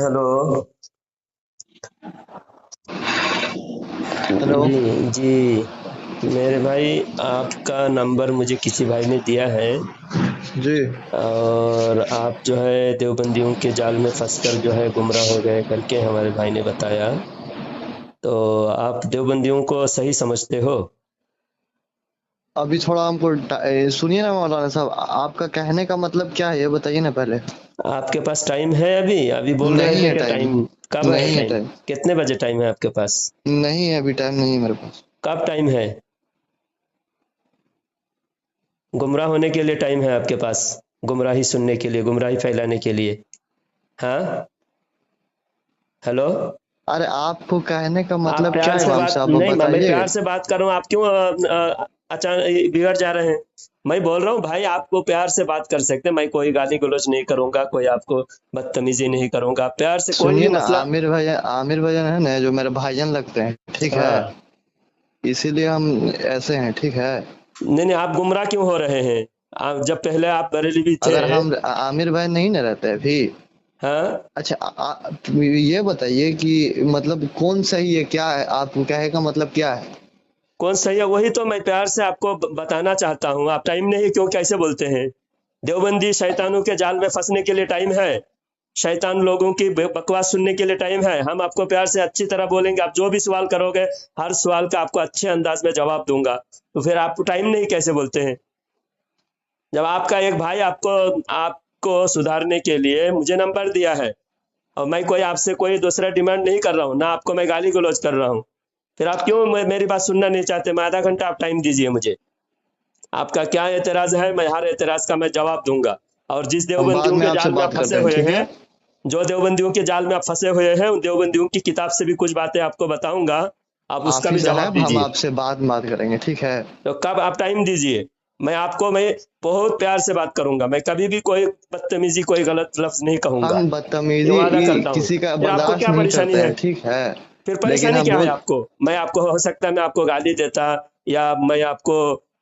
Hello. Hello. जी जी। मेरे भाई, आपका नंबर मुझे किसी भाई ने दिया है। जी। और आप जो है देवबंदियों के जाल में फंसकर जो है गुमराह हो गए करके हमारे भाई ने बताया। तो आप देवबंदियों को सही समझते हो? अभी थोड़ा हमको सुनिए ना मौलाना साहब, आपका कहने का मतलब क्या है ये बताइए ना पहले। आपके पास टाइम है? अभी अभी बोल रहे नहीं थे है कि टाइम। टाइम। कब है नहीं है टाइम? टाइम। कितने बजे टाइम है आपके पास? नहीं है, अभी टाइम नहीं है मेरे पास। कब टाइम है? गुमराह होने के लिए टाइम है आपके पास? गुमराही सुनने के लिए, गुमराही फैलाने के लिए? हाँ। हेलो। अरे आपको कहने का आप मतलब क्या प्यार है से इमाम बात साहब, अब नहीं, मैं बताइए। प्यार से बात कर रहा हूँ, आप क्यों अचानक बिगड़ जा रहे हैं? मैं बोल रहा हूँ भाई, आपको प्यार से बात कर सकते हैं, मैं कोई गाली गलौज नहीं करूंगा, कोई आपको बदतमीजी नहीं करूंगा, प्यार से कोई भी सुनिए ना, मसला। आमिर भाईजान है ना, जो मेरे भाईजान लगते हैं, ठीक है। हाँ। इसीलिए हम ऐसे हैं, ठीक है। नहीं नहीं, आप गुमराह क्यों हो रहे हैं? आप जब पहले आप बरेली भी थे। अगर हम आमिर भाई नहीं ना रहते अभी। हाँ। अच्छा, ये बताइए कि मतलब कौन सही है, क्या है, आप कहे का मतलब क्या है। कौन सही है वही तो मैं प्यार से आपको बताना चाहता हूँ। आप टाइम नहीं क्यों कैसे बोलते हैं? देवबंदी शैतानों के जाल में फंसने के लिए टाइम है। शैतान लोगों की बकवास सुनने के लिए टाइम है। हम आपको प्यार से अच्छी तरह बोलेंगे, आप जो भी सवाल करोगे हर सवाल का आपको अच्छे अंदाज में जवाब दूंगा। तो फिर आप टाइम नहीं कैसे बोलते हैं? जब आपका एक भाई आपको आपको सुधारने के लिए मुझे नंबर दिया है, और मैं कोई आपसे कोई दूसरा डिमांड नहीं कर रहा हूँ, ना आपको मैं गाली गलौज कर रहा हूँ, फिर आप क्यों मेरी बात सुनना नहीं चाहते? मैं आधा घंटा आप टाइम दीजिए मुझे। आपका क्या एतराज है, मैं हर एतराज का मैं जवाब दूंगा। और जिस हम बाद देवबंदियों में के आपसे जाल में आप बात फंसे करते हैं, हुए ठीक हैं, है। जो देवबंदियों के जाल में आप फंसे हुए हैं, उन देवबंदियों की किताब से भी कुछ बातें आपको बताऊंगा। आप उसका भी हाफिज जवाब साहब, हम दीजिए। आपसे बाद में बात करेंगे, ठीक है। तो कब आप टाइम दीजिए? मैं बहुत प्यार से बात करूंगा, मैं कभी भी कोई बदतमीजी कोई गलत लफ्ज नहीं कहूंगा। हम ये बदतमीजी वादा करता हूँ। किसी का फिर आपको बर्दाश्त क्या नहीं परेशानी करते है? हैं, ठीक है। फिर लेकिन परेशानी हम क्या है बोल। आपको? मैं आपको हो सकता है मैं आपको गाली देता, या मैं आपको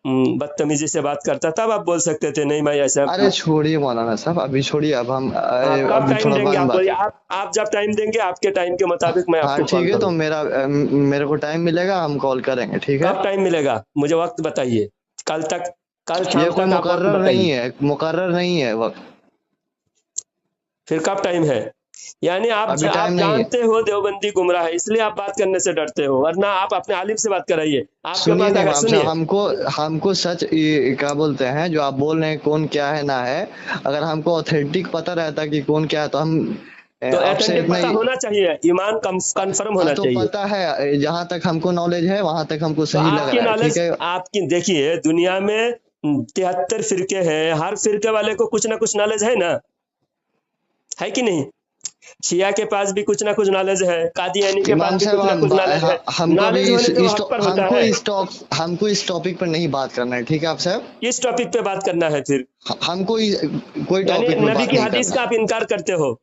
बदतमीजी से बात करता, तब आप बोल सकते थे नहीं मैं ऐसा। अरे छोड़िए मौलाना साहब, अभी छोड़िए, अब हम हाँ, कब अभी टाइम थोड़ा देंगे बाद में आप बोलिए। बात। आप जब टाइम देंगे आपके टाइम के मुताबिक मैं हाँ आपको कॉल ठीक है, तो करूँ। मेरे को टाइम मिलेगा, हम कॉल करेंगे, ठीक है। कब टाइम मिलेगा मुझे वक्त बताइए। कल तक, कल ये शाम कोई तक आप वक्त मुकर्रर नहीं बताइए। है, मुकर्रर नहीं है वक्त। फिर कब टाइम है? यानी अभी आप टाइम नहीं है। जानते हो देवबंदी गुमराह है, इसलिए आप बात करने से डरते हो, वरना आप अपने आलिम से बात कराइए। आपके सुनिए पास ना अगर इमाम साहब, सुनिए। हमको हमको सच क्या बोलते हैं, जो आप बोल रहे हैं कौन क्या है ना है। अगर हमको ऑथेंटिक पता रहता कि कौन क्या है, तो हम तो आपसे ऑथेंटिक इतना पता ही। होना चाहिए, ईमान कंफर्म हाँ होना तो चाहिए। पता है, जहां तक हमको नॉलेज है वहां तक हमको तो सही लग आपकी रहा है, ठीक नॉलेज, है। आपकी देखिए दुनिया में 73 फिरके हैं, हर फिरके वाले को कुछ ना कुछ नॉलेज है कि नहीं? शिया के पास भी कुछ ना कुछ नॉलेज है, कादियानी के पास इमाम भी साहब, कुछ ना कुछ नॉलेज है। हमको अभी नॉलेज होने के वो हक पर होता है। हमको इस टॉपिक पर नहीं बात करना है, ठीक है आप साहब। किस टॉपिक पे बात करना है फिर? हमको कोई यानी टॉपिक में नबी बात की नहीं हदीस करना का है। आप इनकार करते हो?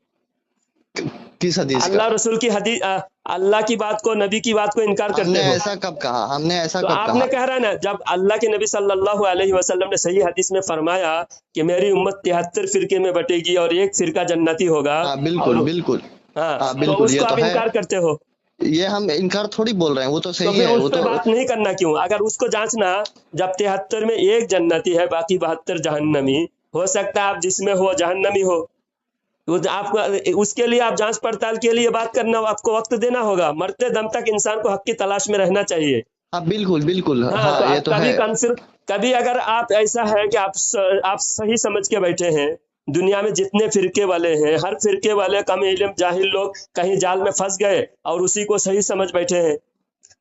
किस हदीस का। अल्लाह रसूल की हदीस, अल्लाह की बात को, नबी की बात को इनकार हमने करते हो? ऐसा कब कहा, हमने ऐसा तो कब आपने कहा। कह रहा है ना, जब अल्लाह के नबी सल्लल्लाहु अलैहि वसल्लम ने सही हदीस में फरमाया कि मेरी उम्मत 73 फिरके में बटेगी और एक फिरका जन्नती होगा। हाँ बिल्कुल और बिल्कुल। हाँ, हाँ तो बिल्कुल, ये उसको तो आप है। इनकार करते हो। ये हम इनकार थोड़ी बोल रहे हैं, वो तो तो सही फिर है, उस वो पर तो। बात नहीं करना क्यों? अगर उसको जांचना, जब 73 में एक जन्नती है बाकी 72 जहन्नमी, हो सकता है आप जिसमें हो जहन्नमी हो। तो आपको उसके लिए आप जांच पड़ताल के लिए बात करना, आपको वक्त देना होगा। मरते दम तक इंसान को हक की तलाश में रहना चाहिए। हाँ बिल्कुल बिल्कुल, हाँ, हाँ तो ये आप तो है। कभी अगर आप ऐसा है कि आप सही समझ के बैठे हैं, दुनिया में जितने फिरके वाले हैं, हर फिरके वाले कम इल्म जाहिल लोग कहीं जाल में फंस गए और उसी को सही समझ बैठे हैं।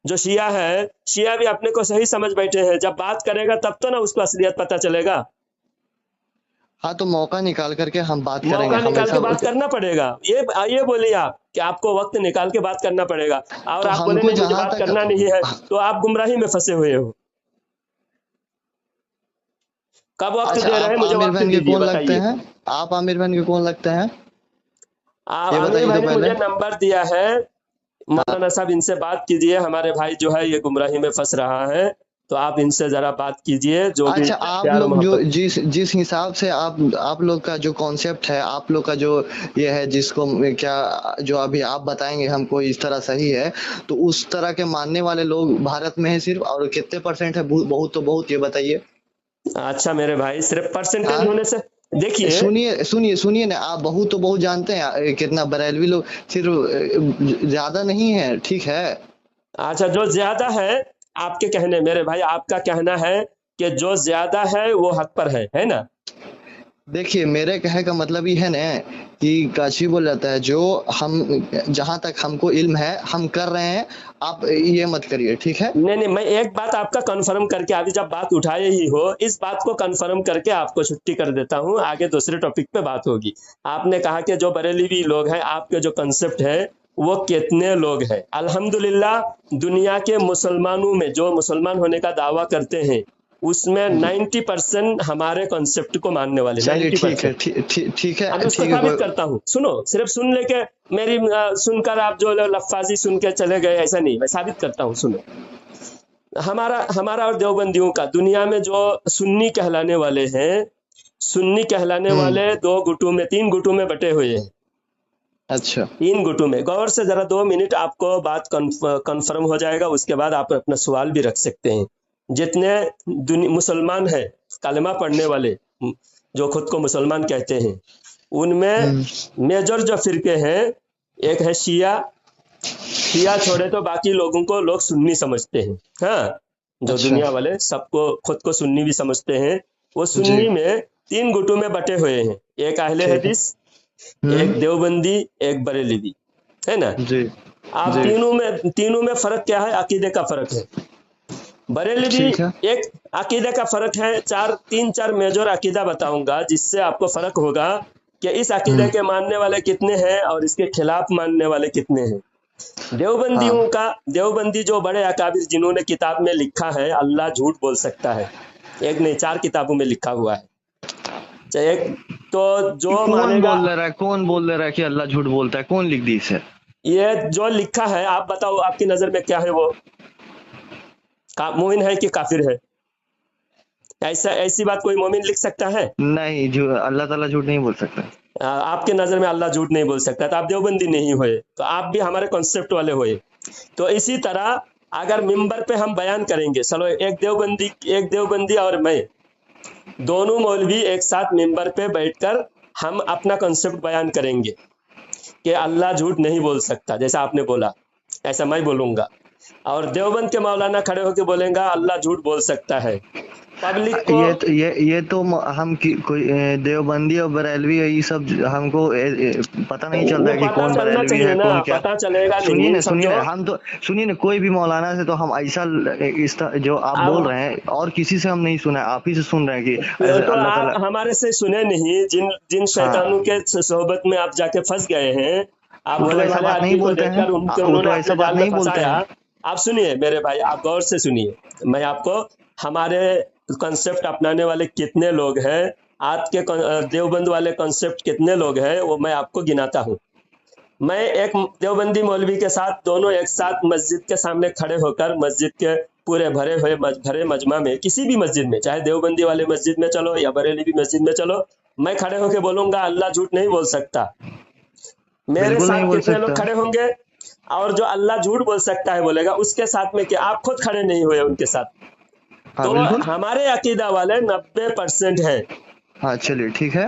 जो शिया है, शिया भी अपने को सही समझ बैठे हैं, जब बात करेगा तब तो ना उसको असलियत पता चलेगा। हाँ तो मौका निकाल करके हम बात करेंगे मौका निकाल हमेशा। के बात करना पड़ेगा। ये बोलिए आप कि आपको वक्त निकाल के बात करना पड़ेगा। और तो आप बोले हमको नहीं मुझे जहां बात तक। करना नहीं है, तो आप गुमराही में फंसे हुए हो। कब वक्त अच्छा, दे रहे हैं आप मुझे आमिर वक्त बहन के दीजिए, कौन लगते बताइए। हैं। आप आमिर बहन के कौन लगते हैं। आप ये आमिर बताइए भाई तो ने पहले। मुझे नंबर दिया है। हाँ। मौलाना साहब इनसे बात कीजिए, हमारे भाई जो है ये गुमराही में फंस रहा है। तो आप इनसे जरा बात कीजिए, जो भी अच्छा, आप प्यार और लोग जो मोहब्बत। जिस हिसाब से आप लोग का जो कॉन्सेप्ट है, आप लोग का जो ये है, जिसको क्या जो अभी आप बताएंगे हमको इस तरह सही है, तो उस तरह के मानने वाले लोग भारत में है सिर्फ, और कितने परसेंट है? बहुत तो बहुत, ये बताइए। अच्छा मेरे भाई, सिर्फ परसेंटेज हाँ, होने से देखिए। सुनिए सुनिए सुनिए ना, आप बहुत तो बहुत जानते हैं कितना बरेलवी लोग सिर्फ ज्यादा नहीं है, ठीक है। अच्छा, जो ज्यादा है आपके कहने, मेरे भाई आपका कहना है कि जो ज्यादा है वो हक पर है ना? देखिए, मेरे कहे का मतलब ये है ना कि काशी बोल जाता है, जो हम जहां तक हमको इल्म है हम कर रहे हैं, आप ये मत करिए, ठीक है। नहीं नहीं, मैं एक बात आपका कंफर्म करके, अभी जब बात उठाए ही हो, इस बात को कंफर्म करके आपको छुट्टी कर देता हूं, आगे दूसरे टॉपिक पे बात होगी। आपने कहा कि जो बरेलवी लोग हैं, आपके जो कंसेप्ट है वो कितने लोग हैं? अल्हम्दुलिल्लाह, दुनिया के मुसलमानों में जो मुसलमान होने का दावा करते हैं उसमें 90% हमारे कॉन्सेप्ट को मानने वाले, चलिए, ठीक है, 90%। ठीक है, अभी उसको ठीक है, साबित कोई करता हूँ, सुनो, सिर्फ सुन लेके मेरी सुनकर आप जो लफ्फाजी सुन के चले गए, ऐसा नहीं, मैं साबित करता हूँ, सुनो। हमारा हमारा और देवबंदियों का दुनिया में जो सुन्नी कहलाने वाले हैं, सुन्नी कहलाने वाले दो गुटों में, तीन गुटों में बटे हुए हैं। अच्छा, तीन गुटों में, गौर से जरा 2 मिनट, आपको बात कंफर्म हो जाएगा, उसके बाद आप अपना सवाल भी रख सकते हैं। जितने मुसलमान हैं, कलमा पढ़ने वाले, जो खुद को मुसलमान कहते हैं, उनमें मेजर जो फिरके हैं, एक है शिया। शिया छोड़े तो बाकी लोगों को लोग सुन्नी समझते हैं। हाँ, जो अच्छा, दुनिया वाले सबको खुद को सुन्नी भी समझते हैं। वो जी, सुन्नी में तीन गुटों में बटे हुए हैं, एक अहले ठीक है, हदीस, एक देवबंदी, एक बरेलवी, है ना? जी, आप जी, तीनों में फर्क क्या है? अकीदे का फर्क है। बरेलवी, ठीक है, एक अकीदे का फर्क है। तीन चार मेजर अकीदा बताऊंगा जिससे आपको फर्क होगा कि इस अकीदे के मानने वाले कितने हैं और इसके खिलाफ मानने वाले कितने हैं। हाँ, देवबंदियों का, देवबंदी जो बड़े अकाबिर जिन्होंने किताब में लिखा है अल्लाह झूठ बोल सकता है, एक नहीं 4 किताबों में लिखा हुआ है। एक तो जो मानेगा, कौन बोल दे रहा है कि अल्लाह झूठ बोलता है? कौन लिख दी इसे? ये जो लिखा है, आप बताओ आपकी नजर में क्या है वो? मोमिन है कि काफिर है? ऐसी बात कोई मोमिन लिख सकता है? नहीं, जो अल्लाह ताला झूठ नहीं बोल सकता। आपके नजर में अल्लाह झूठ नहीं बोल सकता, तो आप देवबंदी नहीं हुए, तो आप भी हमारे कॉन्सेप्ट वाले हुए। तो इसी तरह अगर मिंबर पे हम बयान करेंगे, चलो एक देवबंदी और मैं, दोनों मौलवी एक साथ मिंबर पे बैठकर हम अपना कॉन्सेप्ट बयान करेंगे कि अल्लाह झूठ नहीं बोल सकता, जैसा आपने बोला ऐसा मैं बोलूंगा, और देवबंद के मौलाना खड़े होकर बोलेगा अल्लाह झूठ बोल सकता है। पब्लिक को ये तो हम कोई देवबंदी और बरेलवी है, ये सब हमको पता नहीं चलता है कि पता कौन चलना बरेलवी चाहिए है ना, कौन क्या। पता चलेगा सुनिए नहीं, ना, समझो। हम तो सुनिए ना, कोई भी मौलाना से तो हम ऐसा जो आप बोल रहे हैं और किसी से हम नहीं सुना है, आप ही से सुन रहे हैं कि तो अल्लाह आप ताला। हमारे से सुने नहीं, जिन जिन शैतानों हाँ, के सोहबत में आप जाके फंस गए हैं, आप वो तो भले ऐसा वाले बात नहीं आदमी को बोलते हैं, देखकर वो उन्होंने तो ऐसा अपने बात जाल में नहीं बोलते फंसाया। हैं। आप सुनिए मेरे भाई, आप गौर से सुनिए, मैं आपको हमारे कॉन्सेप्ट अपनाने वाले कितने लोग हैं, आपके देवबंद वाले कॉन्सेप्ट कितने लोग हैं, वो मैं आपको गिनाता हूँ। मैं एक देवबंदी मौलवी के साथ, दोनों एक साथ मस्जिद के सामने खड़े होकर, मस्जिद के पूरे भरे मजमा में, किसी भी मस्जिद में, चाहे देवबंदी वाले मस्जिद में चलो या बरेली मस्जिद में चलो, मैं खड़े होकर बोलूंगा अल्लाह झूठ नहीं बोल सकता। मेरे बिल्कुल नहीं साथ बोल कितने लोग सकता। खड़े होंगे? और जो अल्लाह झूठ बोल सकता है बोलेगा, उसके साथ में क्या आप खुद खड़े नहीं हुए उनके साथ? हाँ, तो बिल्कुल। हमारे अकीदा वाले 90% है, हाँ, चलिए, ठीक है।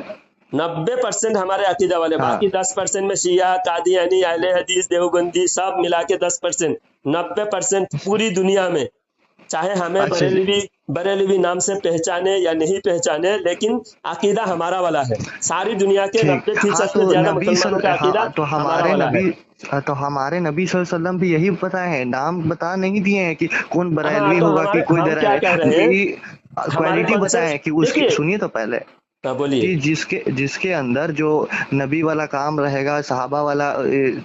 90% हमारे अकीदा वाले, हाँ, बाकी 10% में शिया, कादियानी, अहले हदीस, देवबंदी सब मिला के 10%। 90% पूरी दुनिया में, चाहे हमें अच्छा जी, बरेलवी नाम से पहचाने या नहीं पहचाने, लेकिन अकीदा हमारा वाला है। सारी दुनिया के ठीक। हाँ, 90% तो से ज्यादा मुसलमानों का अकीदा हाँ, तो हमारा हमारे वाला है। नबी, तो हमारे नबी सल्लल्लाहु अलैहि वसल्लम भी यही पता है, नाम बता नहीं दिए हैं कि कौन हाँ, बरेलवी तो होगा कि हमारे कोई हम दे रहा क्या है, कह रहे हैं, यही हमारे क्वालिटी बताए हैं कॉन्सेप्ट कि उसकी, देखिए। सुनिए तो पहले, हाँ, बोलिए। कि जिसके अंदर जो नबी वाला काम रहेगा, सहाबा वाला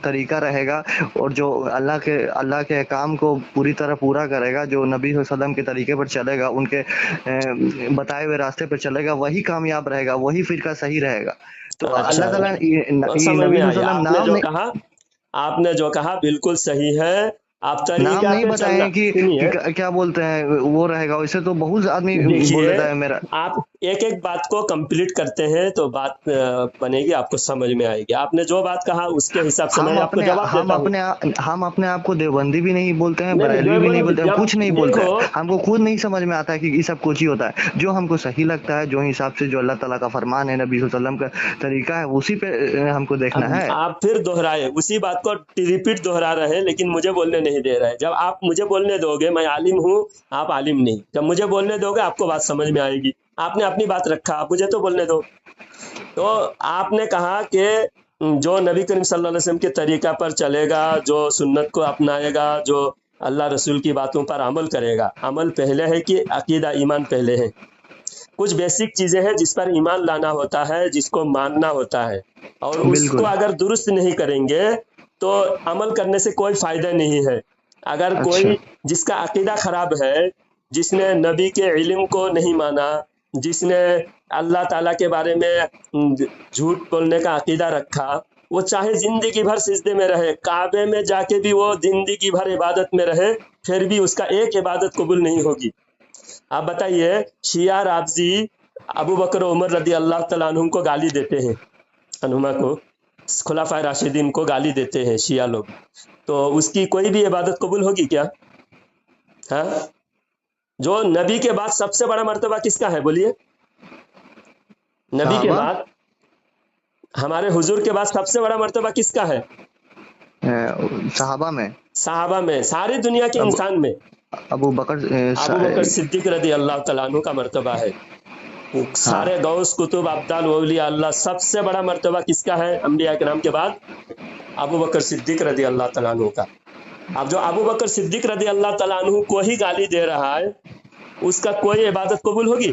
तरीका रहेगा, और जो अल्लाह के काम को पूरी तरह पूरा करेगा, जो नबी वसल्लम के तरीके पर चलेगा, उनके बताए हुए रास्ते पर चलेगा, वही कामयाब रहेगा, वही फिरका सही रहेगा। तो अच्छा, अल्लाह ताला तो ये समझ में नबी आई, वसल्लम नाम नहीं। आपने जो कहा बिल्कुल सही है। आप नाम तरीका नहीं पे चलना, बताएं कि सुनिए क्या बोलते हैं वो रहेगा, वैसे तो बहुत आदमी बोल देखिए, देता है मेरा। आप एक एक बात को कंप्लीट करते हैं तो बात बनेगी, आपको समझ में आएगी। आपने जो बात कहा उसके हिसाब से मैं आपको जवाब देता हूँ। हम अपने आप को देवबंदी भी नहीं बोलते हैं, नहीं बरेलवी भी नहीं देवबंदी बोलते हैं, जब कुछ नहीं बोलते देखो, हैं। हमको खुद नहीं समझ में आता है कि ये सब कुछ ही होता है। जो हमको सही लगता है, जो हिसाब से जो अल्लाह ताला का फरमान है, नबी सल्लल्लाहु अलैहि वसल्लम का तरीका है, उसी पे हमको देखना अब है। आप फिर दोहराए उसी बात को, रिपीट दोहरा रहे हैं, लेकिन मुझे बोलने नहीं दे रहे। जब आप मुझे बोलने दोगे, मैं आलिम हूँ, आप आलिम नहीं, जब मुझे बोलने दोगे आपको बात समझ में आएगी। आपने अपनी बात रखा, आप मुझे तो बोलने दो। तो आपने कहा कि जो नबी करीम सल्लल्लाहु अलैहि वसल्लम के तरीका पर चलेगा, जो सुन्नत को अपनाएगा, जो अल्लाह रसूल की बातों पर अमल करेगा, अमल पहले है कि अकीदा ईमान पहले है। कुछ बेसिक चीजें हैं जिस पर ईमान लाना होता है, जिसको मानना होता है, और उसको बिल्कुल। अगर दुरुस्त नहीं करेंगे तो अमल करने से कोई फायदा नहीं है। अगर अच्छा। कोई जिसका अकीदा खराब है, जिसने नबी के इल्म को नहीं माना, जिसने अल्लाह ताला के बारे में झूठ बोलने का अकीदा रखा, वो चाहे जिंदगी भर सिजदे में रहे, काबे में जाके भी वो जिंदगी भर इबादत में रहे, फिर भी उसका एक इबादत कबूल नहीं होगी। आप बताइए, शिया राफजी अबू बकर उमर रदी अल्लाह तआला अन्हुम को गाली देते हैं, अनुमा को, खुलाफाए राशिदीन को गाली देते हैं शिया लोग, तो उसकी कोई भी इबादत कबूल होगी क्या? हाँ, जो नबी के बाद सबसे बड़ा मर्तबा किसका है बोलिए? नबी के सहाबा। बाद, हमारे हुजूर के बाद सबसे बड़ा मर्तबा किसका है? सहाबा में, सहाबा में, सारी दुनिया के अबू इंसान में अबू बकर अबू बकर सिद्दीक रदी अल्लाह तआला अन्हु का मर्तबा है। सारे हाँ। गौस कुतुब अब्दाल औलिया अल्लाह, सबसे बड़ा मर्तबा किसका है अंबिया के नाम के बाद? अबू बकर सिद्दीक रदी अल्लाह तआला अन्हु का। अब जो अबू बकर सिद्दीक रदी अल्लाह तआला अन्हु को ही गाली दे रहा है, उसका कोई इबादत कबूल होगी?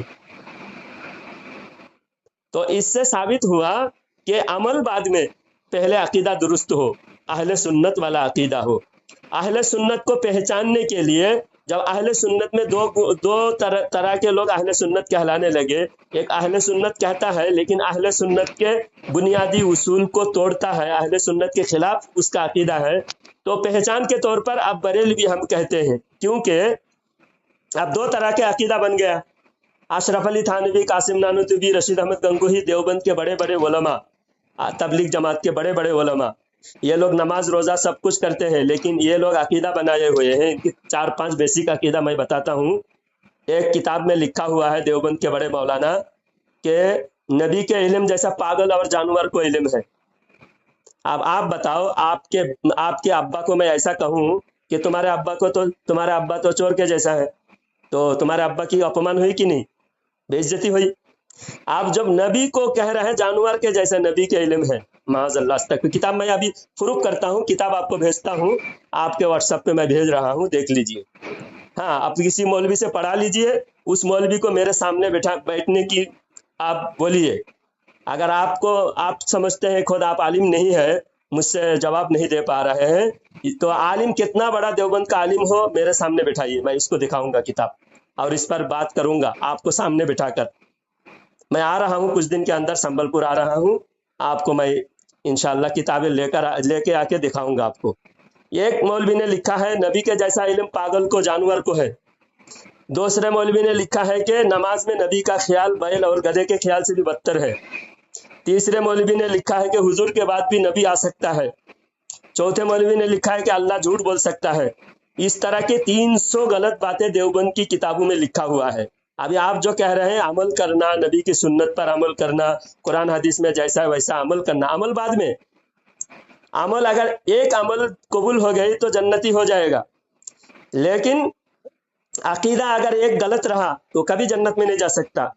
तो इससे साबित हुआ कि अमल बाद में, पहले अकीदा दुरुस्त हो, अहले सुन्नत वाला अकीदा हो। अहले सुन्नत को पहचानने के लिए, जब अहले सुन्नत में दो तरह के लोग अहले सुन्नत कहलाने लगे, एक अहले सुन्नत कहता है लेकिन अहले सुन्नत के बुनियादी उसूल को तोड़ता है, अहले सुन्नत के खिलाफ उसका अकीदा है, तो पहचान के तौर पर अब बरेलवी हम कहते हैं, क्योंकि अब दो तरह के अकीदा बन गया। अशरफ अली थानवी, कासिम नानूतवी, रशीद अहमद गंगोही, देवबंद के बड़े बड़े उलमा, तबलीग जमात के बड़े बड़े उलमा, ये लोग नमाज रोजा सब कुछ करते हैं, लेकिन ये लोग अकीदा बनाए हुए हैं। इनकी 4-5 बेसिक अकीदा मैं बताता हूँ। एक किताब में लिखा हुआ है देवबंद के बड़े मौलाना के नबी के इल्म जैसा पागल और जानवर को इल्म है। अब आप बताओ, आपके अब्बा को मैं ऐसा कहूँ कि तुम्हारे अब्बा तो चोर के जैसा है, तो तुम्हारे अब्बा की अपमान हुई कि नहीं? बेइज्जती हुई। आप जब नबी को कह रहे हैं जानवर के जैसा, नबी के इल्म है, माज़अल्लाह तक किताब मैं अभी प्रूफ करता हूँ, किताब आपको भेजता हूँ, आपके व्हाट्सएप पे मैं भेज रहा हूँ, देख लीजिए। हाँ, आप किसी मौलवी से पढ़ा लीजिए, उस मौलवी को मेरे सामने बैठने की आप बोलिए। अगर आप समझते हैं खुद आप आलिम नहीं है, मुझसे जवाब नहीं दे पा रहे हैं, तो आलिम कितना बड़ा देवबंद का आलिम हो, मेरे सामने बिठाइए, मैं इसको दिखाऊंगा किताब, और इस पर बात करूंगा आपको सामने बिठाकर। मैं आ रहा हूँ कुछ दिन के अंदर, संबलपुर आ रहा हूँ, आपको मैं इंशाल्लाह किताबें लेके आके दिखाऊंगा आपको। एक मौलवी ने लिखा है नबी के जैसा इल्म पागल को जानवर को है। दूसरे मौलवी ने लिखा है कि नमाज में नबी का ख्याल बैल और गधे के ख्याल से भी बदतर है। तीसरे मौलवी ने लिखा है कि हुजूर के बाद भी नबी आ सकता है। चौथे मौलवी ने लिखा है कि अल्लाह झूठ बोल सकता है। इस तरह के 300 गलत बातें देवबंद की किताबों में लिखा हुआ है। अभी आप जो कह रहे हैं अमल करना, नबी की सुन्नत पर अमल करना, कुरान हदीस में जैसा है वैसा अमल करना, अमल बाद में। अमल अगर एक अमल कबूल हो गई तो जन्नती हो जाएगा, लेकिन अकीदा अगर एक गलत रहा तो कभी जन्नत में नहीं जा सकता।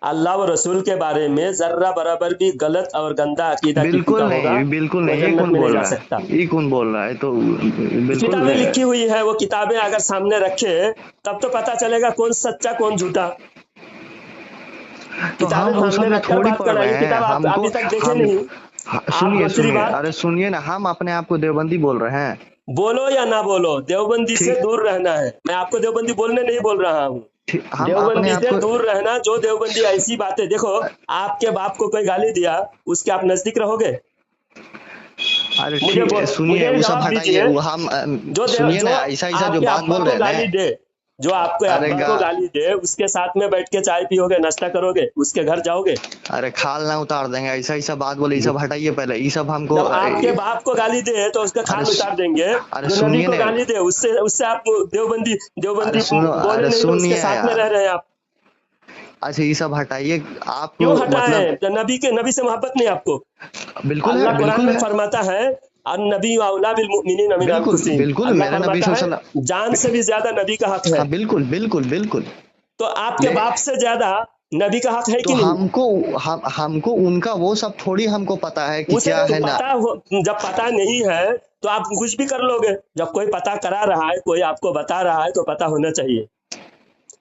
अल्लाह व रसूल के बारे में जर्रा बराबर भी गलत और गंदा अकीदा किसी का होगा, बिल्कुल वो नहीं। ये जन्नत कौन में नहीं बोल जा रहा सकता। है? ये कौन बोल रहा है? तो बिल्कुल किताबें लिखी हुई है, वो किताबें अगर सामने रखे तब तो पता चलेगा कौन सच्चा कौन झूठा। तो किताबें हम सामने सब रखकर थोड़ी बात पढ़ करना, रहे ये हैं। किताब आप हमको अभी तक देखे हम नहीं। सुनिए दूसरी सुनिए, बात, अरे सुनिए ना, हम अपने आप को देवबंदी बोल रहे हैं। बोलो या ना बोलो, देवबंदी से ठीक। दूर रहना है। मैं आपको देवबंदी बोलने नहीं बोल रहा हूँ, हम अपने देवबंदी आप से को दूर रहना। जो देवबंदी ऐसी बातें, देखो आपके बाप को कोई गाली दिया, उसके आप नजदीक रहोगे? अरे मुझे ठीक है, सुनिए मुझे वो सब जवाब हटाइए, दीजिए। वो हम सुनिए जो ना, ऐसा ऐसा जो आपके बात अब्बा बोल को रहे हैं गाली ना। दे, जो आपके अरे अब्बा को गाली दे, उसके साथ में बैठ के चाय पियोगे, नाश्ता करोगे, उसके घर जाओगे? अरे खाल ना उतार देंगे, ऐसा ऐसा बात बोले, ये सब हटाइए पहले, ये सब हमको जब आपके बाप को गाली दे तो उसका अरे खाल उतार देंगे। अरे जो नबी सुनिए को ना, गाली दे, उससे उससे आप देवबंदी अरे देवबंदी सुनो, बोले अरे नहीं तो उसके सुनिए साथ में रह यार, रहे हैं आप। अच्छा ये सब हटाइए आप, क्यों हटाए? मतलब तो नबी से मोहब्बत नहीं आपको? बिल्कुल है, अल्लाह कुरान बिल्कुल में है, फरमाता है, अन्नबी औला बिल मुमिनीन मिन बिल्कुल अनफुसिहिम। बिल्कुल, अल्लाह मेरे नबी फरमाता है सल्लल्लाहु, जान से भी ज्यादा नबी का हक है। हाँ बिल्कुल बिल्कुल बिल्कुल। तो आपके ले बाप से ज्यादा नबी का हक है तो कि नहीं? हमको उनका वो सब थोड़ी हमको पता है कि उसे क्या तो है ना। पता हो, जब पता नहीं है तो आप कुछ भी कर लोगे। जब कोई पता करा रहा है, कोई आपको बता रहा है, तो पता होना चाहिए।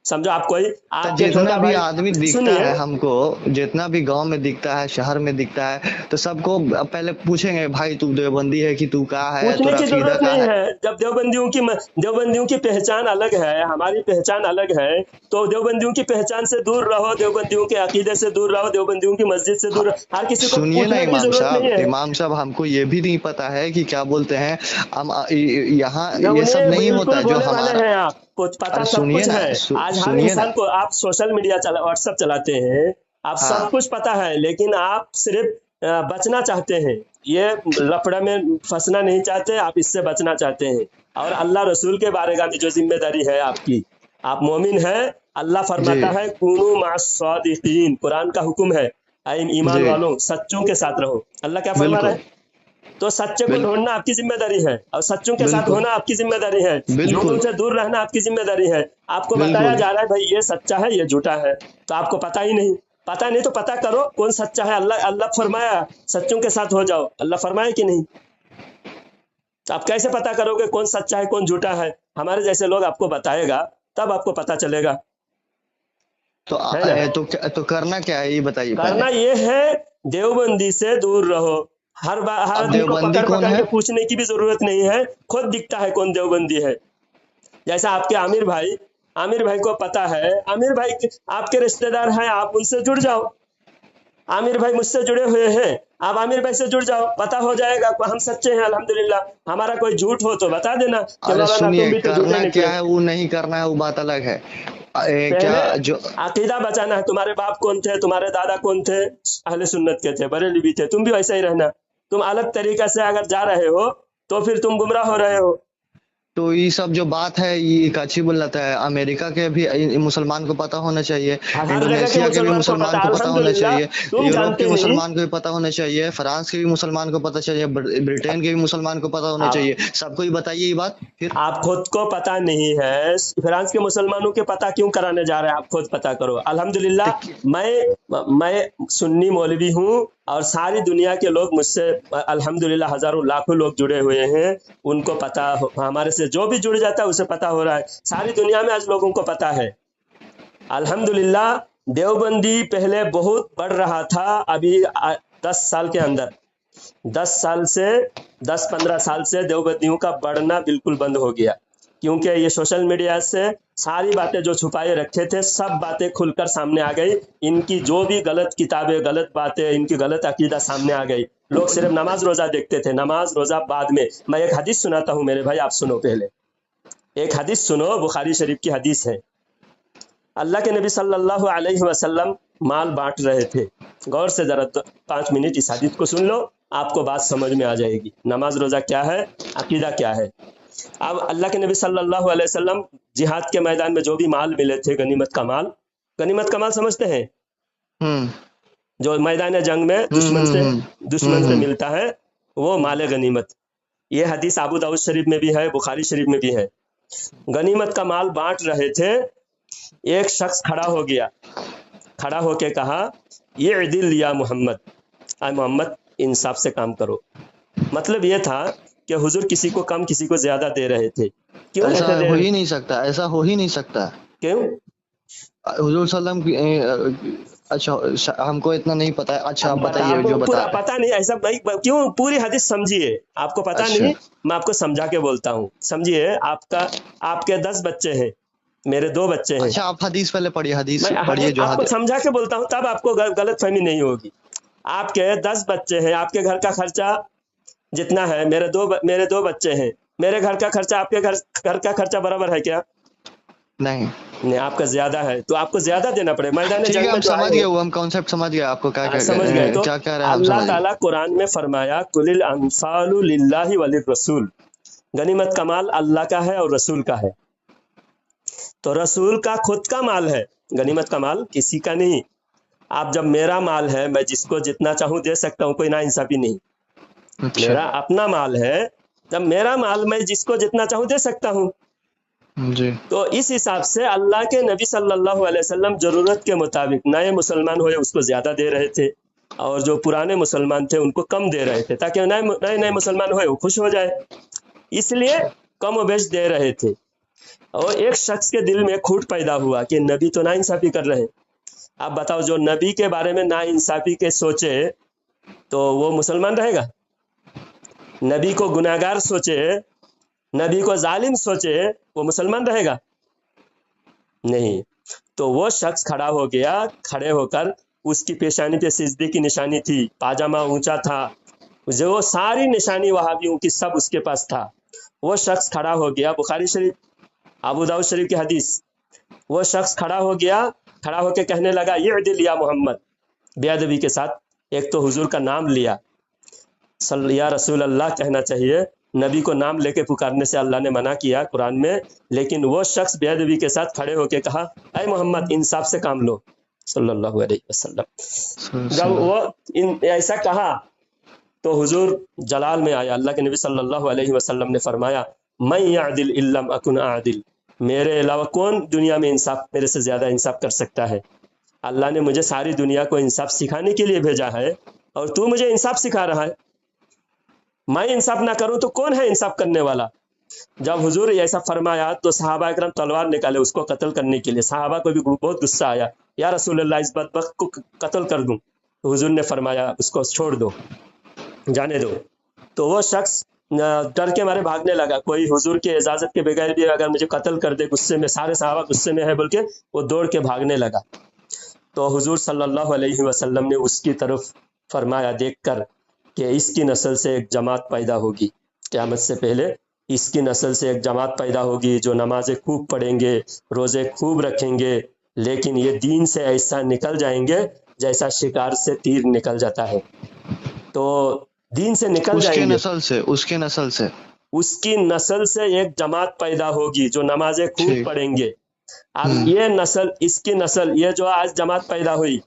समझो आप कोई तो आपके जितना छोटा भी भाई, आदमी दिखता सुनिए, है हमको, जितना भी गांव में दिखता है, शहर में दिखता है, तो सबको पहले पूछेंगे भाई तू देवबंदी है कि तू का है, पूछने तेरा की अकीदा जरूरत का नहीं है। है। जब देवबंदियों की पहचान अलग है, हमारी पहचान अलग है, तो देवबंदियों की पहचान से दूर रहो, देवबंदियों के अकीदे से दूर रहो, देवबंदियों की मस्जिद से दूर रहो। हर किसी को सुनिए ना पूछने की जरूरत नहीं है। इमाम साहब हमको ये भी नहीं पता है कि क्या बोलते हैं हम यहाँ न ये सब उन्हें नहीं होता बिल्कुल है जो बोले वाले हमारा। हैं आप, कुछ पता अरे सब सुनिए कुछ ना, है। आज हर सुनिए ना, इंसान को, आप सोशल मीडिया व्हाट्सएप चलाते हैं, आप सब हाँ कुछ पता है, लेकिन आप सिर्फ बचना चाहते हैं। ये लफड़ा में फंसना नहीं चाहते, आप इससे बचना चाहते हैं। और अल्लाह रसूल के बारेगाह में जो जिम्मेदारी है आपकी, आप मोमिन है, अल्लाह जी फरमाता है कुनू मास्सादिकीन, कुरान का हुक्म है, ऐ ईमान जी वालों सच्चों के साथ रहो। अल्लाह क्या फरमा रहा बिल्कुल है? तो सच्चे को बिल्कुल ढूंढना आपकी जिम्मेदारी है, और सच्चों के साथ बिल्कुल होना आपकी जिम्मेदारी है। झूठों बिल्कुल से दूर रहना आपकी जिम्मेदारी है। आपको बताया बिल्कुल। जा रहा है भाई ये सच्चा है, ये झूठा है, तो आपको पता ही नहीं। पता नहीं तो पता करो कौन सच्चा है। अल्लाह अल्लाह फरमाया सच्चों के साथ हो जाओ, अल्लाह फरमाया कि नहीं? तो आप कैसे पता करोगे कौन सच्चा है कौन झूठा है? हमारे जैसे लोग आपको बताएगा, तब आपको पता चलेगा, तो है ना? तो करना क्या है ये बताइए पहले। करना ये है, देवबंदी से दूर रहो। हर अब आदमी को देवबंदी पकड़ कौन पकड़ है? के पूछने की भी जरूरत नहीं है, खुद दिखता है कौन देवबंदी है। जैसा आपके आमिर भाई को पता है, आमिर भाई आपके रिश्तेदार हैं, आप उनसे जुड़ जाओ। आमिर भाई मुझसे जुड़े हुए हैं, आप आमिर भाई से जुड़ जाओ, पता हो जाएगा हम सच्चे हैं अल्हम्दुलिल्लाह। हमारा कोई झूठ हो तो बता देना कि अरे मौलाना तुम सुनिए, भी तो झूठे करना क्या निकले। है वो नहीं करना है वो बात अलग है। क्या पहले जो अकीदा बचाना है। तुम्हारे बाप कौन थे, तुम्हारे दादा कौन थे? अहले सुन्नत के थे, बरेली भी थे, तुम भी वैसा ही रहना। तुम अलग तरीके से अगर जा रहे हो तो फिर तुम गुमराह हो रहे हो। तो ये सब जो बात है ये काची बोल रहा है, अमेरिका के भी मुसलमान को पता होना चाहिए, हर जगह के इंडोनेशिया के भी मुसलमान को मुसलमान पता, को पता होना अल्हम्दुलिल्लाह। चाहिए, तुम यूरोप के जानते नहीं, मुसलमान को भी पता होना चाहिए, फ्रांस के भी मुसलमान को पता चाहिए, ब्रिटेन के भी मुसलमान को पता होना आप चाहिए, सबको ही बताइए ये बात फिर। आप खुद को पता नहीं है, फ्रांस के मुसलमानों के पता क्यों कराने जा रहे हैं? आप खुद पता करो। अल्हम्दुलिल्लाह, मैं सुन्नी मौलवी हूँ, और सारी दुनिया के लोग मुझसे अल्हम्दुलिल्लाह हजारों लाखों लोग जुड़े हुए हैं। उनको पता हमारे से जो भी जुड़ जाता है उसे पता हो रहा है। सारी दुनिया में आज लोगों को पता है अल्हम्दुलिल्लाह। देवबंदी पहले बहुत बढ़ रहा था, अभी 10 साल के अंदर 10 साल से देवबंदियों का बढ़ना बिल्कुल बंद हो गया, क्योंकि ये सोशल मीडिया से सारी बातें जो छुपाए रखे थे सब बातें खुलकर सामने आ गई। इनकी जो भी गलत किताबें, गलत बातें, इनकी गलत अकीदा सामने आ गई। लोग सिर्फ नमाज रोजा देखते थे, नमाज रोजा बाद में। मैं एक हदीस सुनाता हूँ मेरे भाई, आप सुनो। पहले एक हदीस सुनो, बुखारी शरीफ की हदीस है। अल्लाह के नबी सल्लल्लाहु अलैहि वसल्लम माल बांट रहे थे। गौर से जरा 5 मिनट इस हदीस को सुन लो, आपको बात समझ में आ जाएगी। नमाज रोजा क्या है, अकीदा क्या है। अब अल्लाह के नबी सल्लल्लाहु अलैहि वसल्लम जिहाद के मैदान में जो भी माल मिले थे, गनीमत का माल समझते हैं, जो मैदान जंग में दुश्मन से मिलता है, वो माल गनीमत। ये हदीस अबू दाऊद शरीफ में भी है, बुखारी शरीफ में भी है। गनीमत का माल बांट रहे थे, एक शख्स खड़ा हो गया, खड़ा होके कहा, ये इदिल या मोहम्मद, मोहम्मद इंसाफ से काम करो। मतलब ये था कि हुजूर किसी को कम किसी को ज्यादा दे रहे थे। क्यों ऐसा ऐसे दे हो रहे? ही नहीं सकता, ऐसा हो ही नहीं सकता। क्यों? हुजूर सल्लम की अच्छा हमको इतना नहीं पता है, अच्छा आप बताइए आपको जो पूरा बता। पता नहीं ऐसा भाई? क्यों? पूरी हदीस समझिए, आपको पता अच्छा नहीं, मैं आपको समझा के बोलता हूँ। समझिए, आपके 10 बच्चे हैं, मेरे 2 बच्चे हैं। अच्छा आप हदीस पहले पढ़िए, हदीस मैं पढ़िए जो आपको समझा के बोलता हूँ, तब आपको गलत फहमी नहीं होगी। आपके 10 बच्चे हैं, आपके घर का खर्चा जितना है, मेरे दो बच्चे हैं, मेरे घर का खर्चा आपके घर का खर्चा बराबर है क्या? नहीं। नहीं, आपका ज्यादा है, तो आपको ज्यादा देना पड़ेगा। मैदान ठीक है, जंग हम में जो समझ आए गए, हैं, वो हम कॉन्सेप्ट समझ गए, आपको क्या क्या समझ गए। तो क्या कह रहे हैं हम अल्लाह समझ गए। ताला कुरान में फरमाया कुलिल अनफालु लिल्लाहि वलिर रसूल, गनीमत का माल अल्लाह का है और रसूल का है। तो रसूल का खुद का माल है, गनीमत का माल किसी का नहीं। आप जब मेरा माल है, मैं जिसको जितना चाहूं दे सकता हूं, कोई नाइंसाफी नहीं। अच्छा मेरा अपना माल है, जब मेरा माल मैं जिसको जितना चाहूं दे सकता हूं। जी। तो इस हिसाब से अल्लाह के नबी सल्लल्लाहु अलैहि वसल्लम जरूरत के मुताबिक, नए मुसलमान हुए उसको ज्यादा दे रहे थे, और जो पुराने मुसलमान थे उनको कम दे रहे थे, ताकि नए नए मुसलमान हुए वो खुश हो जाए, इसलिए कम बेश दे रहे थे। और एक शख्स के दिल में खूट पैदा हुआ कि नबी तो नाइंसाफी कर रहे हैं। आप बताओ, जो नबी के बारे में नाइंसाफी के सोचे तो वो मुसलमान रहेगा? नबी को गुनाहगार सोचे, नबी को जालिम सोचे, वो मुसलमान रहेगा? नहीं। तो वो शख्स खड़ा हो गया, खड़े होकर उसकी पेशानी पे सिजदे की निशानी थी, पाजामा ऊंचा था, जो सारी निशानी वहाबियों की सब उसके पास था। वो शख्स खड़ा हो गया, बुखारी शरीफ, अबू दाऊद शरीफ की हदीस, वो शख्स खड़ा हो गया, खड़ा होकर कहने लगा ये दिल या मोहम्मद, बेअदबी के साथ एक तो हुजूर का नाम लिया, या रसूल अल्लाह कहना चाहिए, नबी को नाम लेके पुकारने से अल्लाह ने मना किया कुरान में, लेकिन वो शख्स बेअदबी के साथ खड़े होके कहा ऐ मोहम्मद इंसाफ से काम लो सल्लल्लाहु अलैहि वसल्लम। जब वो ऐसा कहा तो हुजूर जलाल में आया, अल्लाह के नबी सल्लल्लाहु अलैहि वसल्लम ने फरमाया मैं यादिल इल्लम अकुन आदिल, मेरे अलावा कौन दुनिया में इंसाफ, मेरे से ज्यादा इंसाफ कर सकता है? अल्लाह ने मुझे सारी दुनिया को इंसाफ सिखाने के लिए भेजा है, और तू मुझे इंसाफ सिखा रहा है। मैं इंसाफ ना करूं तो कौन है इंसाफ करने वाला? जब हुजूर ऐसा फरमाया तो सहाबा इकराम तलवार निकाले उसको कत्ल करने के लिए। सहाबा को भी बहुत गुस्सा आया, या रसूल अल्लाह इस बदबख्त को कत्ल कर दूं। तो हुजूर ने फरमाया उसको छोड़ दो, जाने दो। तो वो शख्स डर के मारे भागने लगा, कोई हुजूर की इजाजत के बगैर भी अगर मुझे कत्ल कर दे, गुस्से में, सारे सहाबा गुस्से में है बोल के वो दौड़ के भागने लगा। तो हुजूर सल्लल्लाहु अलैहि वसल्लम ने उसकी तरफ फरमाया देखकर कि इसकी नस्ल से एक जमात पैदा होगी, क़यामत से पहले इसकी नस्ल से एक जमात पैदा होगी जो नमाजें खूब पढ़ेंगे, रोजे खूब रखेंगे, लेकिन ये दीन से ऐसा निकल जाएंगे जैसा शिकार से तीर निकल जाता है। तो दीन से निकल जाएंगे, उसकी नस्ल से एक जमात पैदा होगी जो नमाजें खूब पढ़ेंगे। अब ये नस्ल, इसकी नस्ल, ये जो आज जमात पैदा हुई,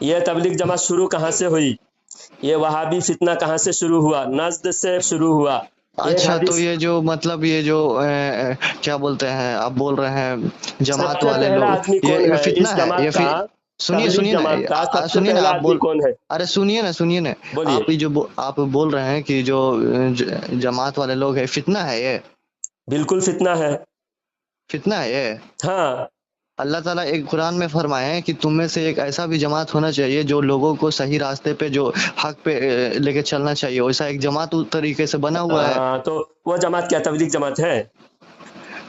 ये तबलीग जमात शुरू कहाँ से हुई? ये वहाबी फितना कहाँ से शुरू हुआ? नजद से शुरू हुआ। अच्छा, तो ये जो मतलब ये जो क्या बोलते हैं, आप बोल रहे हैं जमात वाले लोग, ये फितना है, ये फिर सुनिए सुनिए आप बोल कौन है? अरे सुनिए ना, आप बोल रहे हैं कि जो जमात वाले लोग है फितना है, ये बिल्कुल फितना है ये। हाँ, अल्लाह ताला एक कुरान में फरमाए हैं कि तुम में से एक ऐसा भी जमात होना चाहिए जो लोगों को सही रास्ते पे, जो हक पे लेके चलना चाहिए, वैसा एक जमात उस तरीके से बना हुआ है। तो वो जमात क्या तबलीग जमात है?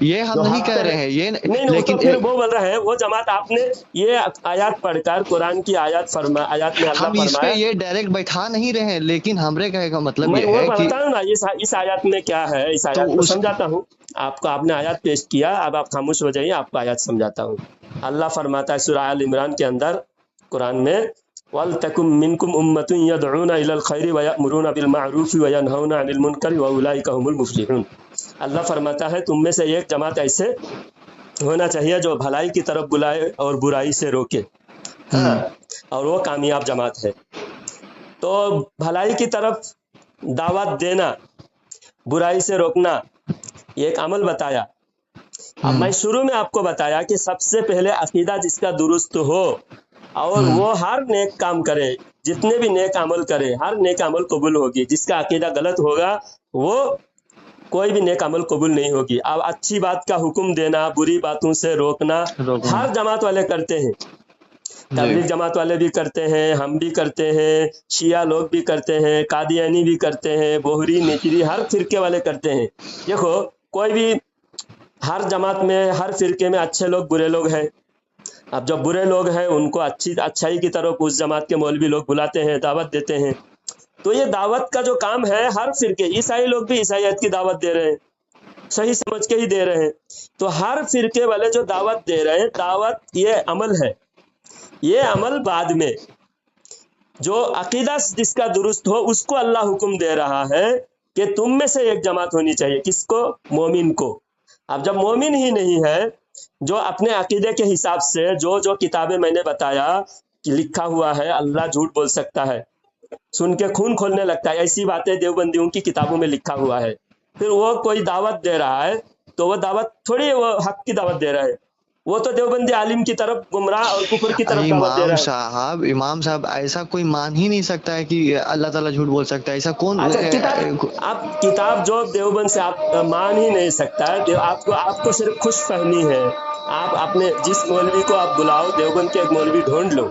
ये हम नहीं कह रहे हैं, ये नहीं, लेकिन तो फिर वो बोल रहे हैं वो जमात। आपने ये आयत पढ़कर, कुरान की आयत में अल्लाह फरमाया, इस पे ये डायरेक्ट बैठा नहीं रहे हैं, लेकिन हमरे कहे का मतलब ये है कि ना इस आयत में क्या है, इस आयत को समझाता हूँ आपको। आपने आयत पेश किया, अब आप खामोश हो जाइए, आपको आयत समझाता हूँ। अल्लाह फरमाता है सूरह आल इमरान के अंदर, कुरान में, वल तकुम मिनकुम उम्मतुन यदऊना इलल खैरि व यअमुरूना बिल मारूफ व यनहौना अनिल मुनकर व उलाइका हुमुल मुफ्लिहून। अल्लाह फरमाता है तुम में से एक जमात ऐसे होना चाहिए जो भलाई की तरफ बुलाए और बुराई से रोके। हाँ, और वो कामयाब जमात है। तो भलाई की तरफ दावत देना, बुराई से रोकना, ये एक अमल बताया। अब मैं शुरू में आपको बताया कि सबसे पहले अकीदा जिसका दुरुस्त हो और वो हर नेक काम करे, जितने भी नेक अमल करे, हर नेक अमल कबूल होगी। जिसका अकीदा गलत होगा वो कोई भी नेक अमल कबूल नहीं होगी। अब अच्छी बात का हुक्म देना, बुरी बातों से रोकना हर जमात वाले करते हैं। तबलीग जमात वाले भी करते हैं, हम भी करते हैं, शिया लोग भी करते हैं, कादियानी भी करते हैं, बोहरी, निचरी, हर फिरके वाले करते हैं। देखो, कोई भी हर जमात में, हर फिरके में अच्छे लोग बुरे लोग हैं। अब जब बुरे लोग हैं उनको अच्छाई की तरफ उस जमात के मौलवी लोग बुलाते हैं, दावत देते हैं। تو یہ دعوت کا جو کام ہے ہر فرقے، عیسائی لوگ بھی عیسائیت کی دعوت دے رہے ہیں، صحیح سمجھ کے ہی دے رہے ہیں، تو ہر فرقے والے جو دعوت دے رہے ہیں، دعوت یہ عمل ہے، یہ عمل بعد میں، جو عقیدہ جس کا درست ہو اس کو اللہ حکم دے رہا ہے کہ تم میں سے ایک جماعت ہونی چاہیے، کس کو؟ مومن کو۔ اب جب مومن ہی نہیں ہے، جو اپنے عقیدے کے حساب سے جو کتابیں میں نے بتایا کہ لکھا ہوا ہے، اللہ جھوٹ بول سکتا ہے، سن کے خون کھولنے لگتا ہے، ایسی باتیں دیوبندیوں کی کتابوں میں لکھا ہوا ہے، پھر وہ کوئی دعوت دے رہا ہے تو وہ دعوت تھوڑی وہ حق کی دعوت دے رہا ہے، وہ تو دیوبندی عالم کی طرف گمراہ اور کفر کی طرف دعوت دے رہا ہے۔ امام صاحب ایسا کوئی مان ہی نہیں سکتا ہے کہ اللہ تعالیٰ جھوٹ بول سکتا ہے، ایسا کون؟ اچھا کتاب جو دیوبند سے آپ مان ہی نہیں سکتا ہے، آپ کو صرف خوش فہمی ہے، آپ اپنے جس مولوی کو آپ بلاؤ، دیوبند کے ایک مولوی ڈھونڈ لو،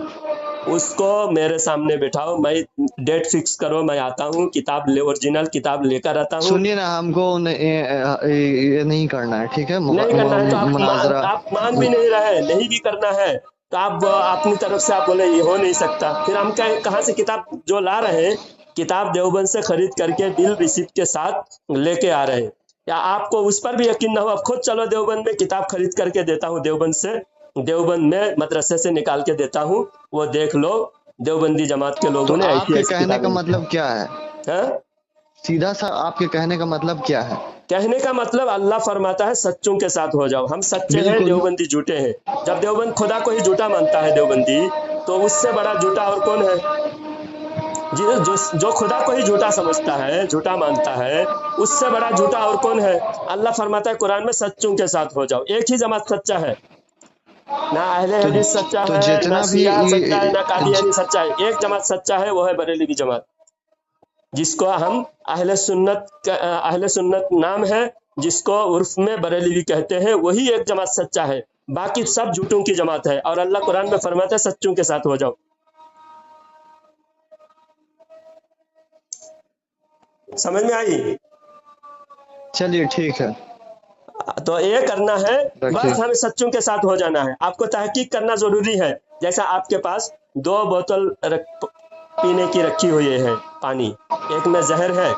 اس کو میرے سامنے بٹھاؤ، میں ڈیٹ فکس کرو، میں آتا ہوں، کتاب اوریجنل کتاب لے کر آتا ہوں۔ سنیے نا، ہم کو یہ نہیں کرنا ہے، ٹھیک ہے؟ نہیں کرنا ہے تو مناظرہ آپ مان بھی نہیں رہے، نہیں بھی کرنا ہے تو آپ اپنی طرف سے آپ بولے یہ ہو نہیں سکتا، پھر ہم کہاں سے کتاب جو لا رہے ہیں، کتاب دیوبند سے خرید کر کے بل ریسیپٹ کے ساتھ لے کے آ رہے ہیں، یا آپ کو اس پر بھی یقین نہ ہو، اب خود چلو دیوبند میں، کتاب خرید کر کے دیتا ہوں دیوبند سے، دیوبند میں مدرسے سے نکال کے دیتا ہوں، وہ دیکھ لو دیوبندی جماعت کے لوگوں نے آپ کے کہنے کا مطلب کیا ہے؟ سیدھا سا آپ کے کہنے کا مطلب کیا ہے؟ کہنے کا مطلب اللہ فرماتا ہے سچوں کے ساتھ ہو جاؤ، ہم سچے ہیں، دیوبندی جھوٹے ہیں۔ جب دیوبند خدا کو ہی جھوٹا مانتا ہے دیوبندی، تو اس سے بڑا جھوٹا اور کون ہے؟ جو خدا کو ہی جھوٹا سمجھتا ہے، جھوٹا مانتا ہے، اس سے بڑا جھوٹا اور کون ہے؟ اللہ فرماتا ہے قرآن میں سچوں کے ساتھ ہو جاؤ۔ ایک ہی جماعت سچا ہے، نہ اہل حدیث سچا ہے، نہ شیعہ سچا ہے، نہ قادیانی سچا ہے، ایک جماعت سچا ہے، وہ ہے بریلوی جماعت، جس کو ہم اہل سنت نام ہے، جس کو عرف میں بریلوی کہتے ہیں، وہی ایک جماعت سچا ہے، باقی سب جھوٹوں کی جماعت ہے، اور اللہ قرآن میں فرماتا ہے سچوں کے ساتھ ہو جاؤ۔ سمجھ میں آئی؟ چلیے ٹھیک ہے، تو یہ کرنا ہے، بس ہمیں سچوں کے ساتھ ہو جانا ہے۔ آپ کو تحقیق کرنا ضروری ہے، جیسا آپ کے پاس 2 بوتل پینے کی رکھی ہوئی ہے پانی، ایک میں زہر ہے،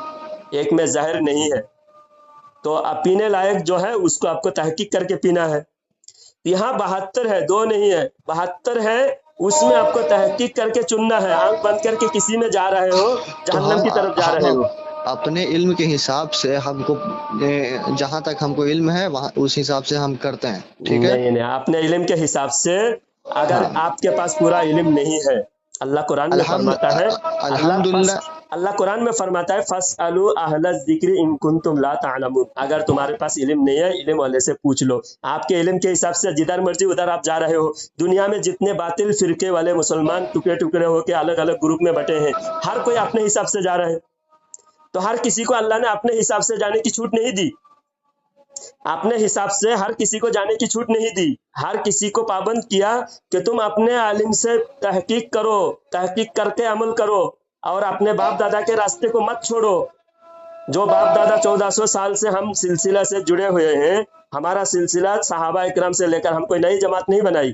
ایک میں زہر نہیں ہے، تو اب پینے لائق جو ہے اس کو آپ کو تحقیق کر کے پینا ہے۔ یہاں 72 ہے، 2 نہیں ہے، 72 ہے، اس میں آپ کو تحقیق کر کے چننا ہے، آنکھ بند کر کے کسی میں جا رہے ہو، جہنم کی طرف جا رہے ہو۔ اپنے علم کے حساب سے ہم کو، جہاں تک ہم کو علم ہے وہاں اس حساب سے ہم کرتے ہیں، ٹھیک ہے؟ نہیں، اپنے علم کے حساب سے، اگر آپ کے پاس پورا علم نہیں ہے، اللہ قرآن میں فرماتا ہے، اللہ قرآن میں فرماتا ہے فَاسْأَلُوا أَهْلَ الذِّكْرِ إِن كُنتُمْ لَا تَعْلَمُونَ، اگر تمہارے پاس علم نہیں ہے، علم والے سے پوچھ لو۔ آپ کے علم کے حساب سے جدھر مرضی ادھر آپ جا رہے ہو۔ دنیا میں جتنے باطل فرقے والے مسلمان ٹکڑے ٹکڑے ہو کے الگ الگ گروپ میں بٹے ہیں، ہر کوئی اپنے حساب سے جا رہے ہیں، تو ہر کسی کو اللہ نے اپنے حساب سے جانے کی چھوٹ نہیں دی، اپنے حساب سے ہر کسی کو جانے کی چھوٹ نہیں دی، ہر کسی کو پابند کیا کہ تم اپنے عالم سے تحقیق کرو، تحقیق کر کے عمل کرو، اور اپنے باپ دادا کے راستے کو مت چھوڑو۔ جو باپ دادا 1400 سال سے ہم سلسلہ سے جڑے ہوئے ہیں، ہمارا سلسلہ صحابہ اکرام سے لے کر، ہم کوئی نئی جماعت نہیں بنائی۔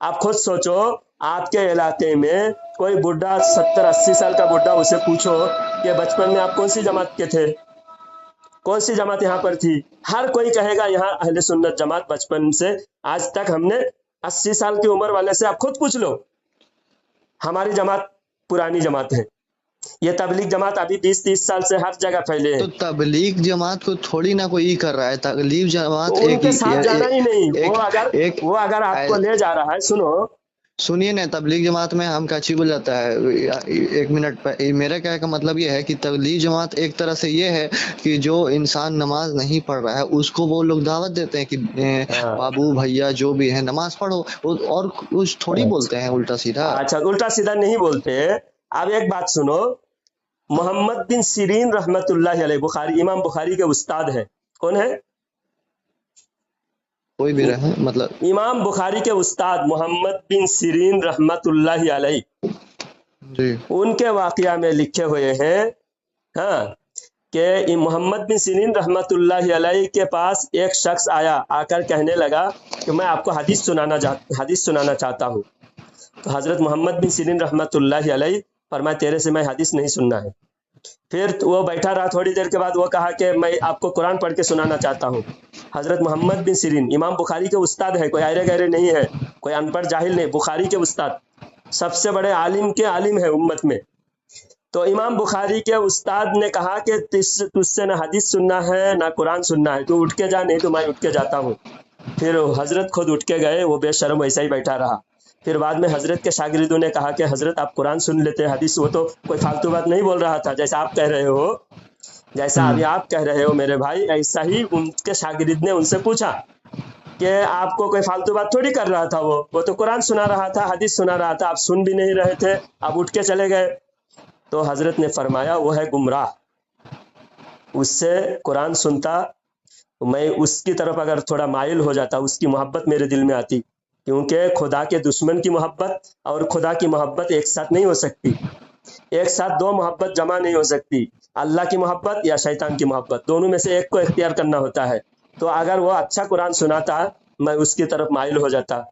آپ خود سوچو، آپ کے علاقے میں کوئی بڈھا 70-80 سال کا بڈھا، اسے پوچھو کہ بچپن میں آپ کون سی جماعت کے تھے، کون سی جماعت یہاں پر تھی؟ ہر کوئی کہے گا یہاں اہل سنت جماعت، بچپن سے آج تک ہم نے 80 سال کی عمر والے سے آپ خود پوچھ لو، ہماری جماعت پرانی جماعت ہے۔ یہ تبلیغ جماعت ابھی 20-30 سال سے ہر جگہ پھیلے ہیں۔ تو تبلیغ جماعت کو تھوڑی نہ کوئی کر رہا ہے، تبلیغ جماعت ان کے ساتھ جانا ہی نہیں، وہ اگر آپ کو لے جا رہا ہے، سنیے نا، تبلیغ جماعت میں ہم کا چی بول جاتا ہے، ایک منٹ پہ، میرا کہنے کا مطلب یہ ہے کہ تبلیغ جماعت ایک طرح سے یہ ہے کہ جو انسان نماز نہیں پڑھ رہا ہے اس کو وہ لوگ دعوت دیتے ہیں کہ بابو بھیا جو بھی ہے نماز پڑھو، اور کچھ تھوڑی بولتے ہیں الٹا سیدھا۔ اچھا، الٹا سیدھا نہیں بولتے۔ اب ایک بات سنو، محمد بن سیرین رحمت اللہ علیہ، بخاری، امام بخاری کے استاد ہیں، کون ہے؟ کوئی بھی رہے، مطلب امام بخاری کے استاد محمد بن سیرین رحمت اللہ علیہ، جی، ان کے واقعہ میں لکھے ہوئے ہیں کہ محمد بن سیرین رحمت اللہ علیہ کے پاس ایک شخص آیا، آ کر کہنے لگا کہ میں آپ کو حدیث سنانا چاہتا ہوں۔ تو حضرت محمد بن سیرین رحمت اللہ علیہ فرمایا تیرے سے میں حدیث نہیں سننا ہے، फिर वो बैठा रहा, थोड़ी देर के बाद वो कहा कि मैं आपको कुरान पढ़ के सुनाना चाहता हूँ। हजरत मोहम्मद बिन सिरीन इमाम बुखारी के उस्ताद है, कोई आयरे गहरे नहीं है, कोई अनपढ़ जाहिल नहीं, बुखारी के उस्ताद, सबसे बड़े आलिम के आलिम है उम्मत में। तो इमाम बुखारी के उस्ताद ने कहा कि तुझसे ना हदीस सुनना है ना कुरान सुनना है, तू उठ के जा, नहीं तो मैं उठ के जाता हूँ। फिर हजरत खुद उठ के गए, वो बेशर्म वैसा ही बैठा रहा। फिर बाद में हजरत के शागिर्दों ने कहा कि हजरत आप कुरान सुन लेते, हदीस, वो तो कोई फालतू बात नहीं बोल रहा था, जैसा आप कह रहे हो, जैसा अभी आप कह रहे हो मेरे भाई, ऐसा ही उनके शागिर्द ने उनसे पूछा कि आपको कोई फालतू बात थोड़ी कर रहा था, वो तो कुरान सुना रहा था, हदीस सुना रहा था, आप सुन भी नहीं रहे थे, आप उठ के चले गए। तो हजरत ने फरमाया वो है गुमराह, उससे कुरान सुनता, मैं उसकी तरफ अगर थोड़ा माइल हो जाता, उसकी मोहब्बत मेरे दिल में आती, क्योंकि खुदा के दुश्मन की मोहब्बत और खुदा की मोहब्बत एक साथ नहीं हो सकती, एक साथ दो मोहब्बत जमा नहीं हो सकती, अल्लाह की मोहब्बत या शैतान की मोहब्बत, दोनों में से एक को इख्तियार करना होता है। तो अगर वो अच्छा कुरान सुनाता, मैं उसकी तरफ माइल हो जाता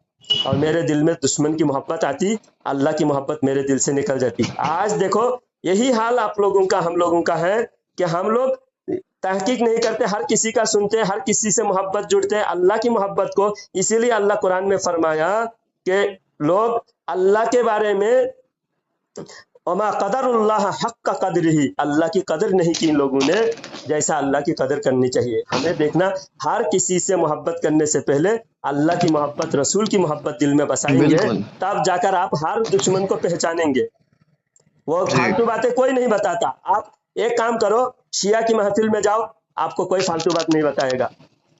और मेरे दिल में दुश्मन की मोहब्बत आती, अल्लाह की मोहब्बत मेरे दिल से निकल जाती। आज देखो यही हाल आप लोगों का, हम लोगों का है कि हम लोग तहकीक नहीं करते, हर किसी का सुनते, हर किसी से मोहब्बत जुड़ते हैं, अल्लाह की मोहब्बत को। इसीलिए अल्लाह कुरान में फरमाया कि लोग अल्लाह के बारे में वमा क़दरुल्लाह हक़्क़ क़द्रिही, अल्लाह की कदर नहीं की इन लोगों ने जैसा अल्लाह की कदर करनी चाहिए। हमें देखना, हर किसी से मोहब्बत करने से पहले अल्लाह की मोहब्बत, रसूल की मोहब्बत दिल में बसाएंगे, तब जाकर आप हर दुश्मन को पहचानेंगे। वो फालतू बातें कोई नहीं बताता। आप एक काम करो, शिया की महफिल में जाओ, आपको कोई फालतू बात नहीं बताएगा,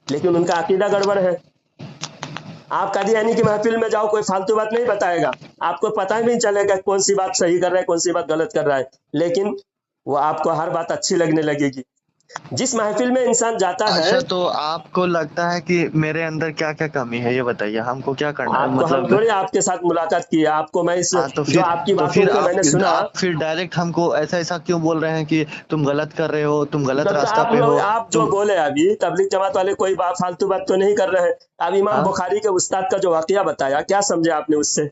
लेकिन उनका अकीदा गड़बड़ है। आप कादियानी की महफिल में जाओ, कोई फालतू बात नहीं बताएगा, आपको पता ही नहीं चलेगा कौन सी बात सही कर रहा है, कौन सी बात गलत कर रहा है, लेकिन वो आपको हर बात अच्छी लगने लगेगी। जिस महफिल में इंसान जाता है। अच्छा, तो आपको लगता है कि मेरे अंदर क्या क्या कमी है, ये बताइए, हमको क्या करना है? मतलब हम थोड़ी आपके साथ मुलाकात की है, आपको मैं तो जो आपकी बातों को मैंने सुना, आप फिर डायरेक्ट हमको ऐसा क्यों बोल रहे हैं कि तुम गलत कर रहे हो, तुम गलत रास्ता पे हो? आप जो बोले अभी, तबलीग जमात वाले कोई बात फालतू बात तो नहीं कर रहे हैं। अब इमाम बुखारी के उस्ताद का जो वाकया बताया, क्या समझे आपने उससे?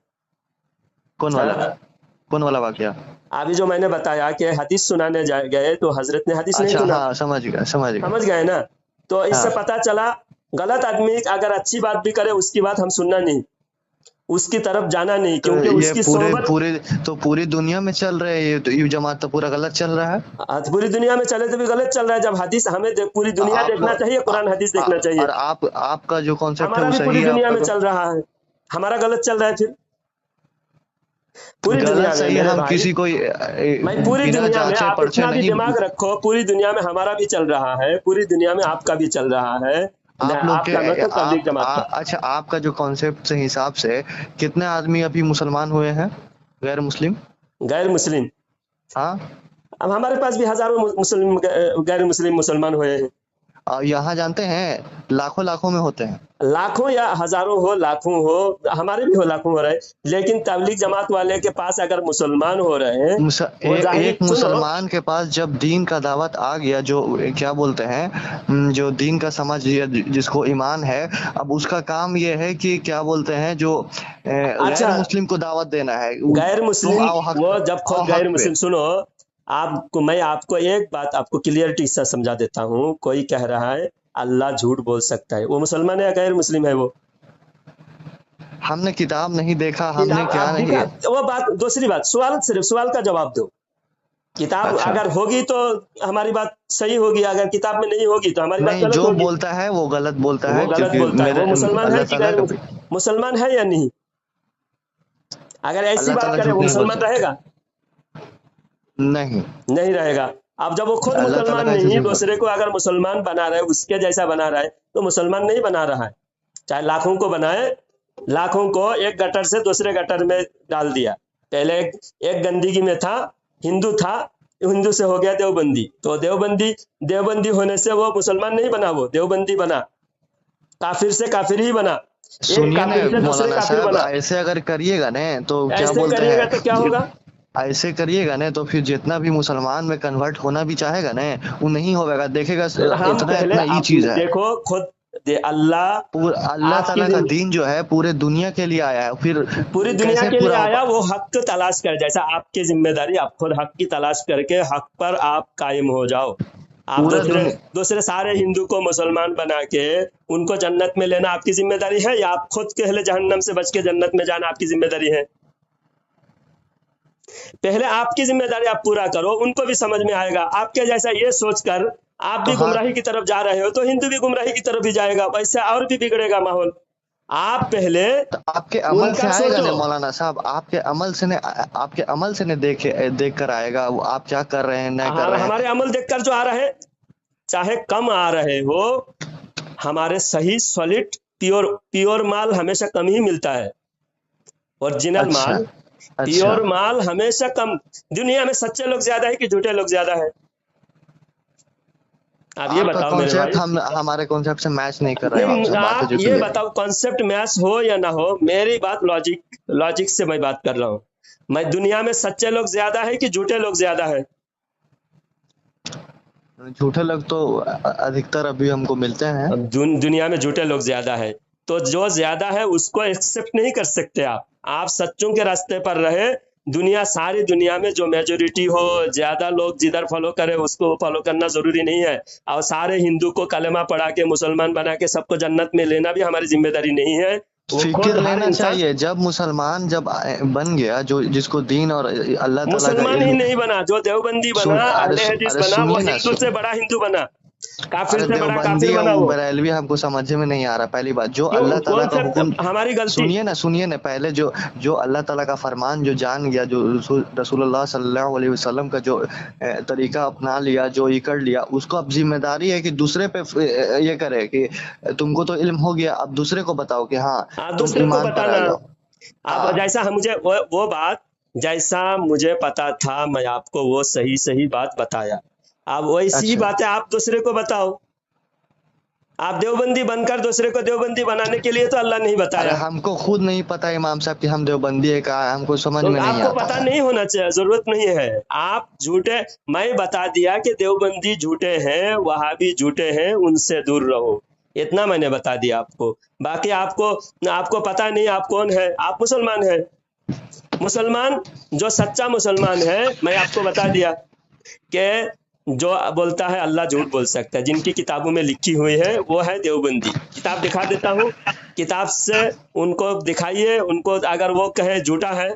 कौन वाला वाकया? अभी जो मैंने बताया कि हदीस सुनाने गए तो हजरत ने हदीस नहीं सुना। हाँ, समझ गए ना। तो इससे पता चला गलत आदमी अगर अच्छी बात भी करे, उसकी बात हम सुनना नहीं, उसकी तरफ जाना नहीं, क्योंकि उसकी सोबत पूरी दुनिया में चल रहे हैं। तो ये जमात तो पूरा गलत चल रहा है। पूरी दुनिया में चले तो भी गलत चल रहा है। जब हदीस हमें पूरी दुनिया देखना चाहिए, कुरान हदीस देखना चाहिए। और आपका जो कॉन्सेप्ट है वो सही है, पूरी दुनिया में चल रहा है, हमारा गलत चल रहा है। फिर पूरी दुनिया में हम किसी को, मैं पूरी दुनिया में, आप इतना भी दिमाग रखो, पूरी दुनिया में हमारा भी चल रहा है, पूरी दुनिया में आपका भी चल रहा है। अच्छा, आपका जो कॉन्सेप्ट से हिसाब से कितने आदमी अभी मुसलमान हुए हैं, गैर मुस्लिम? हाँ, अब हमारे पास भी हजारों गैर मुस्लिम मुसलमान हुए हैं। यहाँ जानते हैं लाखों में होते हैं, लाखों या हजारों हो, लाखों हो, हमारे भी हो, लाखों हो रहे हैं। लेकिन तबलीग जमात वाले के पास अगर मुसलमान हो रहे हैं, एक मुसलमान के पास जब दीन का दावत आ गया, जो क्या बोलते हैं, जो दीन का समझ, जिसको ईमान है, अब उसका काम ये है कि क्या बोलते हैं, जो गैर मुस्लिम को दावत देना है। गैर मुस्लिम वो जब खुद गैर मुस्लिम, सुनो आपको, मैं आपको एक बात आपको क्लियरिटी से समझा देता हूँ। कोई कह रहा है अल्लाह झूठ बोल सकता है, वो मुसलमान है या गैर मुस्लिम है? वो हमने किताब नहीं देखा, हमने क्या नहीं, वो बात दूसरी बात। सिर्फ सवाल का जवाब दो। किताब अगर होगी तो हमारी बात सही होगी, अगर किताब में नहीं होगी तो हमारी बात गलत होगी। जो बोलता है वो गलत बोलता है, वो मुसलमान है कि गैर मुसलमान है या नहीं? अगर ऐसी बात करे वो मुसलमान रहेगा? नहीं रहेगा। अब जब वो खुद मुसलमान नहीं, दूसरे को अगर मुसलमान बना रहा है, उसके जैसा बना रहा है, तो मुसलमान नहीं बना रहा है। चाहे लाखों को बनाए, लाखों को एक गटर से दूसरे गटर में डाल दिया। पहले एक गंदगी में था, हिंदू था, हिंदू से हो गया देवबंदी, तो देवबंदी होने से वो मुसलमान नहीं बना, वो देवबंदी बना। काफिर से काफिर ही बना। सुनिए ना मौलाना साहब, ऐसे अगर करिएगा ना तो क्या बोलते हैं, तो क्या होगा? ऐसे करिएगा ना तो फिर जितना भी मुसलमान में कन्वर्ट होना भी चाहेगा ना, वो नहीं होगा, देखेगा इतना ही चीज है। देखो खुद अल्लाह अल्लाह ताला का दीन जो है पूरे दुनिया के लिए आया है, फिर पूरी दुनिया कैसे के लिए पूरा आया, वो हक तलाश कर, जैसा आपकी जिम्मेदारी आप खुद हक की तलाश करके हक पर आप कायम हो जाओ। आप पूरा दूसरे सारे हिंदू को मुसलमान बना के उनको जन्नत में लेना आपकी जिम्मेदारी है, या आप खुद के लिए जहन्नम से बच के जन्नत में जाना आपकी जिम्मेदारी है? पहले आपकी जिम्मेदारी आप पूरा करो, उनको भी समझ में आएगा। आपके जैसा ये सोचकर आप भी गुमराही की तरफ जा रहे हो तो हिंदू भी गुमराही की तरफ भी जाएगा, वैसे और भी बिगड़ेगा माहौल। आप पहले तो आपके अमल से उनका आएगा सोचो। ना मौलाना साहब, आपके अमल से ने देख कर आएगा वो आप क्या कर रहे हैं नहीं कर रहे हैं। हमारे अमल देखकर जो आ रहे, चाहे कम आ रहे हो, हमारे सही सॉलिड प्योर माल हमेशा कम ही मिलता है। ओरिजिनल माल, प्योर माल हमेशा कम। दुनिया में सच्चे लोग ज्यादा है कि झूठे लोग ज्यादा है? आप ये बताओ मेरे भाई। हमारे कॉन्सेप्ट से मैच नहीं कर रहे हैं। आप ये बताओ, कॉन्सेप्ट मैच हो या ना हो, मेरी बात लॉजिक से मैं बात कर रहा हूँ। मैं दुनिया में सच्चे लोग ज्यादा है कि झूठे लोग ज्यादा है? झूठे लोग तो अधिकतर अभी हमको मिलते हैं। दुनिया में झूठे लोग ज्यादा है, तो जो ज्यादा है उसको एक्सेप्ट नहीं कर सकते आप सच्चों के रास्ते पर रहे। सारी दुनिया में जो मेजोरिटी हो, ज्यादा लोग जिधर फॉलो करे उसको फॉलो करना जरूरी नहीं है। और सारे हिंदू को कलमा पढ़ा के मुसलमान बना के सबको जन्नत में लेना भी हमारी जिम्मेदारी नहीं है। फिक्र लेना चाहिए। जब मुसलमान बन गया, जो जिसको दीन और अल्लाह ताला मुसलमान ही नहीं बना, जो देवबंदी बना, अहले हदीस बना, वो हिंदू से बड़ा हिंदू बना, काफिर से बड़ा काफिर बना। वो बरेलवी हमको समझ में नहीं आ रहा। पहली बात, जो अल्लाह ताला का हुक्म, हमारी गलती। सुनिए ना पहले जो अल्लाह ताला का फरमान जो जान गया, जो रसूलुल्लाह सल्लल्लाहु अलैहि वसल्लम का जो तरीका अपना लिया, जो ये कर लिया, उसको अब जिम्मेदारी है कि दूसरे पे ये करे कि तुमको तो इल्म हो गया, अब दूसरे को बताओ कि हाँ दूसरे को बताना। आप जैसा मुझे वो बात जैसा मुझे पता था, मैं आपको वो सही बात बताया। अब वैसी बातें आप दूसरे को बताओ। आप देवबंदी बनकर दूसरे को देवबंदी बनाने के लिए तो अल्लाह नहीं बताया। हमको खुद नहीं पता इमाम साहब कि हम देवबंदी है, कहा हमको समझ में नहीं आता। आपको पता नहीं होना चाहिए, जरूरत नहीं है। आप झूठे, मैं बता दिया कि देवबंदी झूठे हैं, वहाबी झूठे हैं, उनसे दूर रहो, इतना मैंने बता दिया आपको। बाकी आपको पता नहीं आप कौन है। आप मुसलमान है, मुसलमान जो सच्चा मुसलमान है, मैं आपको बता दिया कि जो बोलता है अल्लाह झूठ बोल सकता है, जिनकी किताबों में लिखी हुई है वो है देवबंदी। किताब दिखा देता हूँ, किताब से उनको दिखाइए। उनको अगर वो कहे झूठा है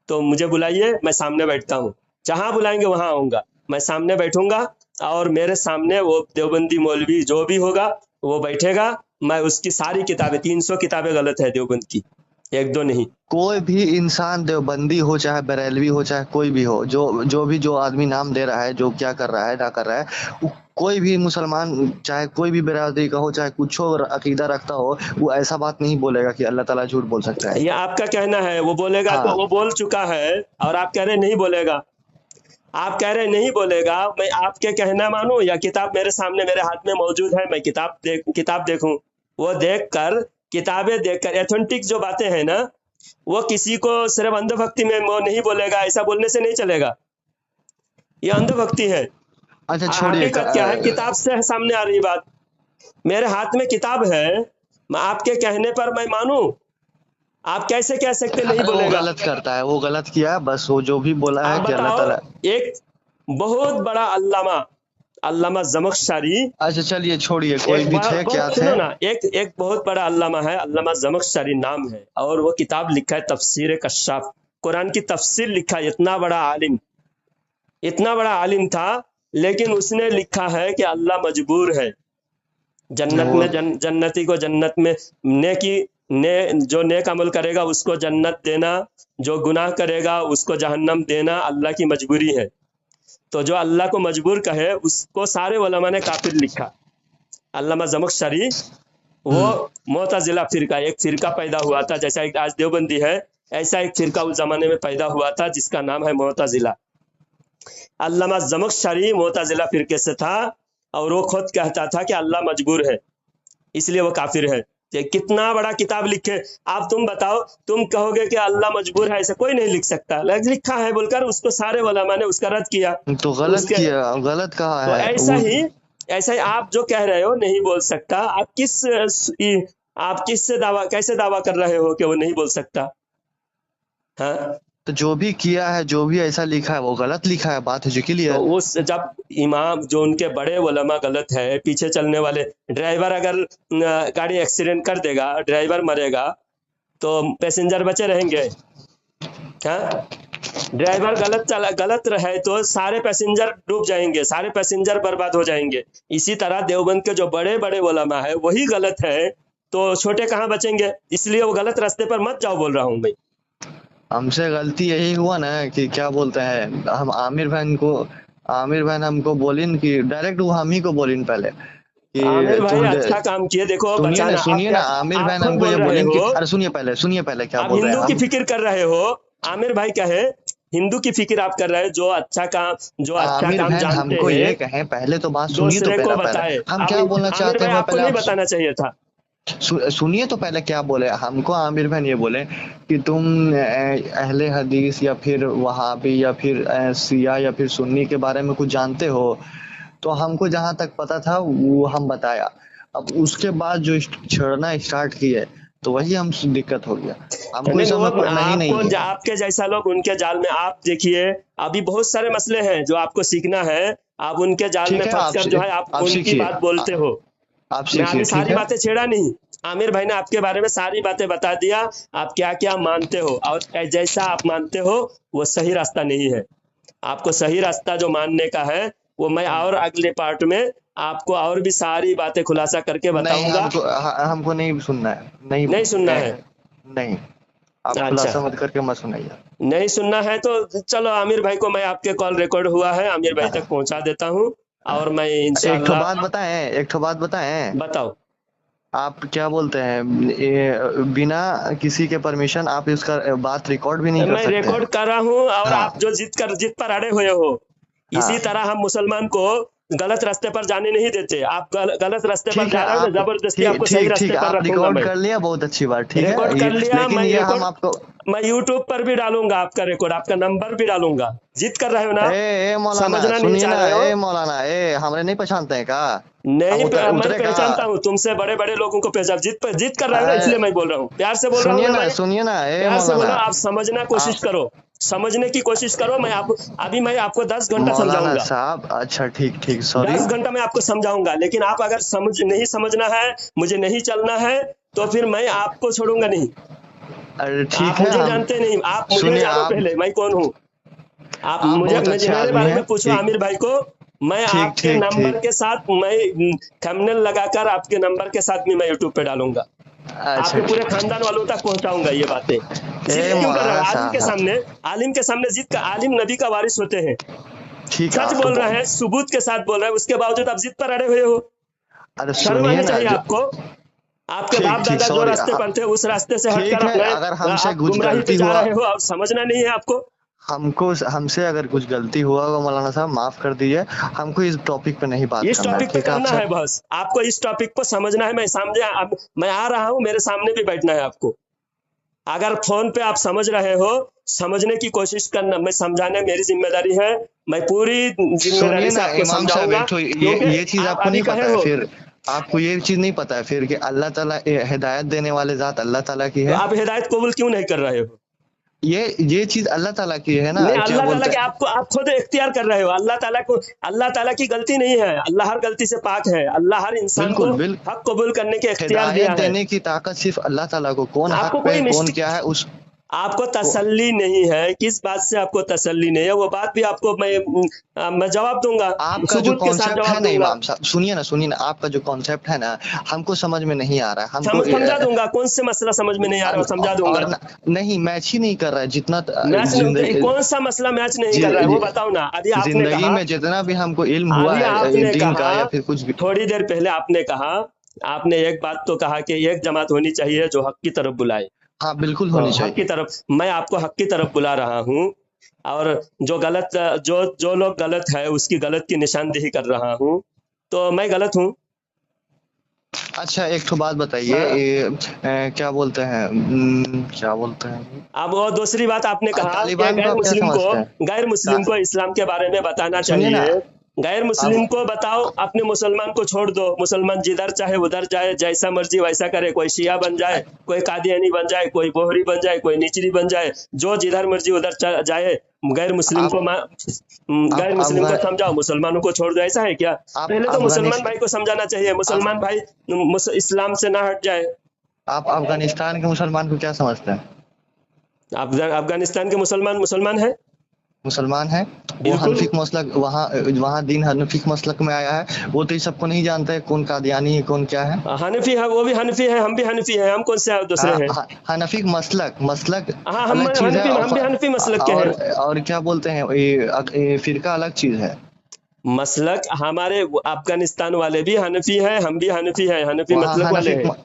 तो मुझे बुलाइए, मैं सामने बैठता हूँ। जहां बुलाएंगे वहां आऊंगा, मैं सामने बैठूंगा और मेरे सामने वो देवबंदी मौलवी जो भी होगा वो बैठेगा। मैं उसकी सारी किताबें, 300 किताबें गलत है देवबंद की, एक दो नहीं। कोई भी इंसान देवबंदी हो, चाहे बरेलवी हो, चाहे कोई भी हो, जो आदमी नाम दे रहा है, जो क्या कर रहा है ना कर रहा है, कोई भी मुसलमान, चाहे कोई भी बिरादरी का हो, चाहे कुछ अकीदा रखता हो, वो ऐसा बात नहीं बोलेगा कि अल्लाह ताला झूठ बोल सकता है। ये आपका कहना है, वो बोलेगा। तो वो बोल चुका है और आप कह रहे नहीं बोलेगा। आप कह रहे नहीं बोलेगा, मैं आपके कहना मानूं या किताब मेरे सामने मेरे हाथ में मौजूद है, मैं किताब देखूं? वो किताबें देखकर एथेंटिक जो बातें हैं ना, वो किसी को सिर्फ अंधभक्ति में वो नहीं बोलेगा, ऐसा बोलने से नहीं चलेगा। ये अंधभक्ति है। अच्छा छोड़िए, हकीकत क्या है? किताब से सामने आ रही बात, मेरे हाथ में किताब है, मैं आपके कहने पर मैं मानूं? आप कैसे कह सकते नहीं बोलेगा? वो गलत करता है, वो गलत किया, बस वो जो भी बोला है कि अल्लाह ताला। एक बहुत बड़ा अल्लामा ज़मख़शरी। अच्छा चलिए छोड़िए, कोई भी थे क्या थे? सुनो ना, एक बहुत बड़ा अल्लामा है, अल्लामा ज़मख़शरी नाम है, और वो किताब लिखा है तफसीर कश्शाफ, कुरान की तफसीर लिखा है। इतना बड़ा आलिम था, लेकिन उसने लिखा है कि अल्लाह मजबूर है जन्नत में जन्नती को जन्नत में जो नेक अमल करेगा उसको जन्नत देना, जो गुनाह करेगा उसको जहन्नम देना अल्लाह की मजबूरी है। तो जो अल्लाह को मजबूर कहे उसको सारे उलमा ने काफिर लिखा। अल्लामा ज़मख़शरी वो मुअतज़िला फिरका, एक फिरका पैदा हुआ था, जैसा एक आज देवबंदी है, ऐसा एक फिरका उस जमाने में पैदा हुआ था जिसका नाम है मुअतज़िला। अल्लामा ज़मख़शरी मुअतज़िला फिरके से था, और वो खुद कहता था कि अल्लाह मजबूर है, इसलिए वो काफिर है। कितना बड़ा किताब लिखे। आप तुम बताओ, तुम कहोगे कि अल्लाह मजबूर है, ऐसा कोई नहीं लिख सकता, लिखा है बोलकर उसको सारे उलमा ने उसका रद्द किया। तो गलत किया, गलत कहा है। तो ऐसा ही आप जो कह रहे हो नहीं बोल सकता, आप किस से दावा, कैसे दावा कर रहे हो कि वो नहीं बोल सकता? हाँ, तो जो भी किया है, जो भी ऐसा लिखा है वो गलत लिखा है, बात है जो तो क्लियर। उस जब इमाम जो उनके बड़े उलमा गलत है, पीछे चलने वाले ड्राइवर अगर गाड़ी एक्सीडेंट कर देगा, ड्राइवर मरेगा तो पैसेंजर बचे रहेंगे? हाँ, ड्राइवर गलत रहे तो सारे पैसेंजर डूब जाएंगे, सारे पैसेंजर बर्बाद हो जाएंगे। इसी तरह देवबंद के जो बड़े बड़े उलमा है वही गलत है, तो छोटे कहाँ बचेंगे? इसलिए वो गलत रास्ते पर मत जाओ बोल रहा हूँ मैं। हमसे गलती यही हुआ ना कि क्या बोलते हैं, हम आमिर भाई हमको बोलिन कि डायरेक्ट वो हम ही को बोलिन पहले कि आमिर भाई तुम अच्छा काम किए, देखो बचाना। सुनिए ना, आमिर भाई आप खुद हमको ये बोल रहे बोलिन कि हो, अरे सुनिए पहले क्या आप बोल रहे हिंदू हैं की हम। फिक्र कर रहे हो। आमिर भाई कहे हिंदू की फिक्र आप कर रहे हो, जो अच्छा आमिर काम भाई जानते हमको ये हैं कहें, पहले तो बात सुनिए तो दूसरे को पहले बताए। हम क्या बोलना आमिर चाहते भाई हैं आपको पहले नहीं आप बताना चाहिए था। सुनिए तो पहले क्या बोले हमको। आमिर भाई ये बोले कि तुम अहले हदीस या फिर वहाबी या फिर शिया या फिर सुन्नी के बारे में कुछ जानते हो, तो हमको जहां तक पता था वो हम बताया। अब उसके बाद जो छेड़ना स्टार्ट किए तो वही हम दिक्कत हो गया, हमको नहीं, इस समय वो पढ़ना ही नहीं है। आपके जैसा लोग उनके जाल में, आप देखिए अभी बहुत सारे मसले हैं जो आपको सीखना है। आप उनके जाल ठीक में है, फंस कर जो है आप उनकी सीखिए, बात बोलते हो। आप मैं सीखिए, अभी ठीक सारी है। बातें छेड़ा नहीं, आमिर भाई ने आपके बारे में सारी बातें बता दिया, आप क्या क्या मानते हो और जैसा आप मानते हो वो सही रास्ता नहीं है। आपको सही रास्ता जो मानने का है वो मैं और अगले पार्ट में आपको और भी सारी बातें खुलासा करके नहीं, बताऊंगा। हमको नहीं सुनना है, नहीं सुनना है? नहीं, आप अच्छा, खुलासा मत करके मत सुनाइए। नहीं सुनना है तो चलो आमिर भाई को मैं आपके कॉल रिकॉर्ड हुआ है आमिर भाई तक पहुंचा देता हूँ, और मैं इंशाल्लाह। एक ठो बात बताएं, बताओ। आप क्या बोलते हैं, बिना किसी के परमिशन आप इसका बात रिकॉर्ड भी नहीं कर मैं सकते हैं। रिकॉर्ड कर रहा हूँ, और हाँ, आप जो जिद पर अड़े हुए हो, इसी हाँ, तरह हम मुसलमान को गलत रास्ते पर जाने नहीं देते। आप गलत रास्ते पर ठीक है। जा रहे हो ना, आप जबरदस्ती आपको सही रास्ते पर आप रखूंगा रिकॉर्ड मैं। कर लिया, बहुत अच्छी बात, ठीक है। रिकॉर्ड कर लिया लेकिन मैं, ये हम रिकॉर्ड आपको मैं यूट्यूब पर भी डालूंगा, आपका रिकॉर्ड, आपका नंबर भी डालूंगा। जिद कर रहे हो ना, मौलाना समझना नहीं सुनिए चाह ना, रहे हो। मौलाना हमरे नहीं पहचानते हैं का? नहीं, हम मैं उतरे पहचानता कहाँ? हूँ तुमसे बड़े बड़े लोगों को पहचान। जिद कर रहे हो ना, इसलिए मैं बोल रहा हूँ, प्यार से बोल रहा हूँ ना मैं, सुनिए ना, प्यार से बोल मौलाना रहा हूँ। आप समझना कोशिश आप करो, समझने की कोशिश करो। अभी मैं आपको 10 घंटा मौलाना समझाऊंगा, साहब, अच्छा ठीक, सॉरी। 10 घंटा मैं आपको समझाऊंगा, लेकिन आप अगर नहीं समझना है, मुझे नहीं चलना है, तो फिर मैं आपको छोड़ूंगा नहीं। अरे ठीक आप है, मुझे हम जानते नहीं, आप मुझे सुनिए, जानो पहले मैं कौन हूँ। आप आप मुझे बहुत अच्छे मेरे आदमी बारे हैं, में पूछो ठीक आमिर भाई को। मैं ठीक आपके ठीक नंबर ठीक के साथ, मैं थंबनेल लगाकर आपके नंबर के साथ भी मैं यूट्यूब पे डालूंगा, अच्छा आपके पूरे खानदान वालों तक पहुंचाऊंगा ये बातें। जिद क्यों कर रहे मौलाना हो? साहब, आलिम के सामने जिद का, आलिम नबी का वारिस होते हैं, ठीक सच आप तो बोल रहे हैं, सबूत के साथ बोल रहे हैं, उसके बावजूद आप जिद पर अड़े हुए हो। अरे शर्म सुनिए आनी ना, चाहिए जो आपको। आपके बाप ठीक दादा जो सॉरी, रास्ते पर थे उस रास्ते से ठीक हटकर है। अगर हमसे आप कुछ गुमराही पे गलती जा हुआ, रहे हो, आप समझना नहीं है आपको। हमसे अगर कुछ गलती हुआ होगा मौलाना साहब, माफ कर दीजिए। हमको इस टॉपिक पे नहीं बात इस करना है, टॉपिक पे ठीक है करना आपसे। है, बस आपको इस टॉपिक को समझना है। मैं आ रहा हूँ, मेरे सामने भी बैठना है आपको। अगर फोन पे आप समझ रहे हो, समझने की कोशिश करना, मैं समझाने मेरी जिम्मेदारी है, मैं पूरी सुनिए जिम्मेदारी से ना आपको इमाम साहब, समझाऊंगा। एक तो क्योंकि ये चीज आप आपको अभी नहीं कहे पता है हो, फिर, आपको ये चीज नहीं पता है फिर कि अल्लाह ताला हिदायत देने वाले जात अल्लाह ताला की तो है। आप हिदायत कबूल क्यों नहीं कर रहे हो? ये चीज अल्लाह ताला की है ना, नहीं, क्या अल्लाह ताला बोलते के हैं। आप खुद इख्तियार कर रहे हो। अल्लाह ताला की गलती नहीं है, अल्लाह हर गलती से पाक है। अल्लाह हर इंसान को बिल्कुल हक कबूल करने के इख्तियार हिदायत दिया है। देने की ताकत सिर्फ अल्लाह ताला को, कौन आपको हक पे कोई है कौन मिस्टेक, क्या है उस आपको तसल्ली नहीं है, किस बात से आपको तसल्ली नहीं है, वो बात भी आपको मैं जवाब दूंगा, आपका जो सबूत के साथ कॉन्सेप्ट है जवाब ना दूंगा। इमाम साहब, सुनिए ना, आपका जो कॉन्सेप्ट है ना हमको समझ में नहीं आ रहा है। हमको समझा दूंगा, कौन से मसला समझ में नहीं आ रहा, समझा दूंगा। नहीं मैच ही नहीं कर रहा है जितना मैच, कौन सा मसला मैच नहीं कर रहा है वो बताओ ना। अभी आपने जिंदगी कहा, में जितना भी हमको इल्म हुआ अभी है आपने दीन कहा, का या फिर कुछ भी। थोड़ी देर पहले आपने कहा, आपने एक बात तो कहा कि एक जमात होनी चाहिए जो हक की तरफ बुलाए। हाँ बिल्कुल तो होनी हक की चाहिए। तरफ, मैं आपको हक की तरफ बुला रहा हूँ, और जो लोग गलत है उसकी गलत की निशानदेही कर रहा हूँ, तो मैं गलत हूँ। अच्छा एक तो बात बताइए, हाँ। क्या बोलते हैं, क्या बोलते हैं, अब वो दूसरी बात आपने कहा कि तालिबान को आप क्या समझते हैं? गैर मुस्लिम को इस्लाम के बारे में बताना सुनिए ना, चाहिए। गैर मुस्लिम को बताओ अपने मुसलमान को छोड़ दो, मुसलमान जिधर चाहे उधर जाए, जैसा मर्जी वैसा करे, कोई शिया बन जाए, कोई कादियानी बन जाए, कोई बोहरी बन जाए, कोई निचली बन जाए, जो जिधर मर्जी उधर जाए। गैर मुस्लिम को गैर मुस्लिम को समझाओ, मुसलमानों को छोड़ दो, ऐसा है क्या? पहले तो मुसलमान भाई को समझाना चाहिए, मुसलमान भाई इस्लाम से ना हट जाए। आप अफगानिस्तान के मुसलमान को क्या समझते हैं? अफगानिस्तान के मुसलमान है, मुसलमान है, वो हनफिक मसलक, वहाँ दीन हनफिक मसलक में आया है, वो तो ये सबको नहीं जानता है कौन कादियानी है कौन क्या है। हनफी है, वो भी हनफी है, हम भी हनफी है, हम कौन से दूसरे हैं? हनफिक मसलक हाँ, हम भी हनफी मसलक के हैं। और क्या बोलते हैं ये फिरका अलग चीज है। मसलक हमारे अफगानिस्तान वाले भी हनफी है, हम भी हनफी है, हनफी मसलक वाले हैं।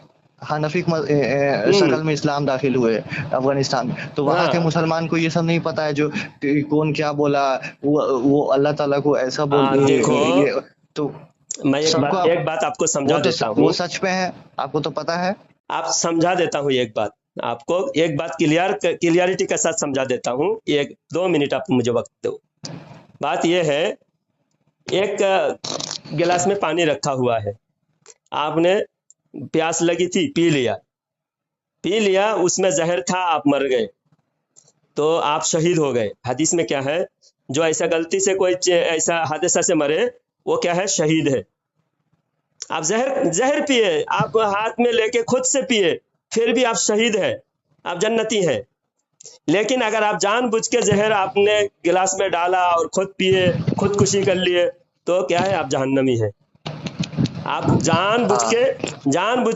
हनफिक शक्ल में इस्लाम दाखिल हुए अफगानिस्तान में, तो वहाँ के मुसलमान को ये सब नहीं पता है जो कौन क्या बोला, वो अल्लाह ताला को ऐसा बोल। देखो तो मैं एक बात आपको समझा देता हूँ, वो सच पे है, आपको तो पता है। आप समझा देता हूँ एक बात आपको, एक बात क्लियरिटी के साथ समझा देता हूँ, 1-2 मिनट आप मुझे वक्त दो। बात यह है, एक गिलास में पानी रखा हुआ है, आपने प्यास लगी थी, पी लिया, उसमें जहर था, आप मर गए, तो आप शहीद हो गए। हदीस में क्या है, जो ऐसा गलती से कोई ऐसा हादसा से मरे वो क्या है, शहीद है। आप जहर पिए, आप हाथ में लेके खुद से पिए, फिर भी आप शहीद है, आप जन्नती हैं। लेकिन अगर आप जानबूझ के जहर आपने गिलास में डाला और खुद पिए, खुदकुशी कर लिए, तो क्या है, आप जहन्नमी है। आप जानबूझ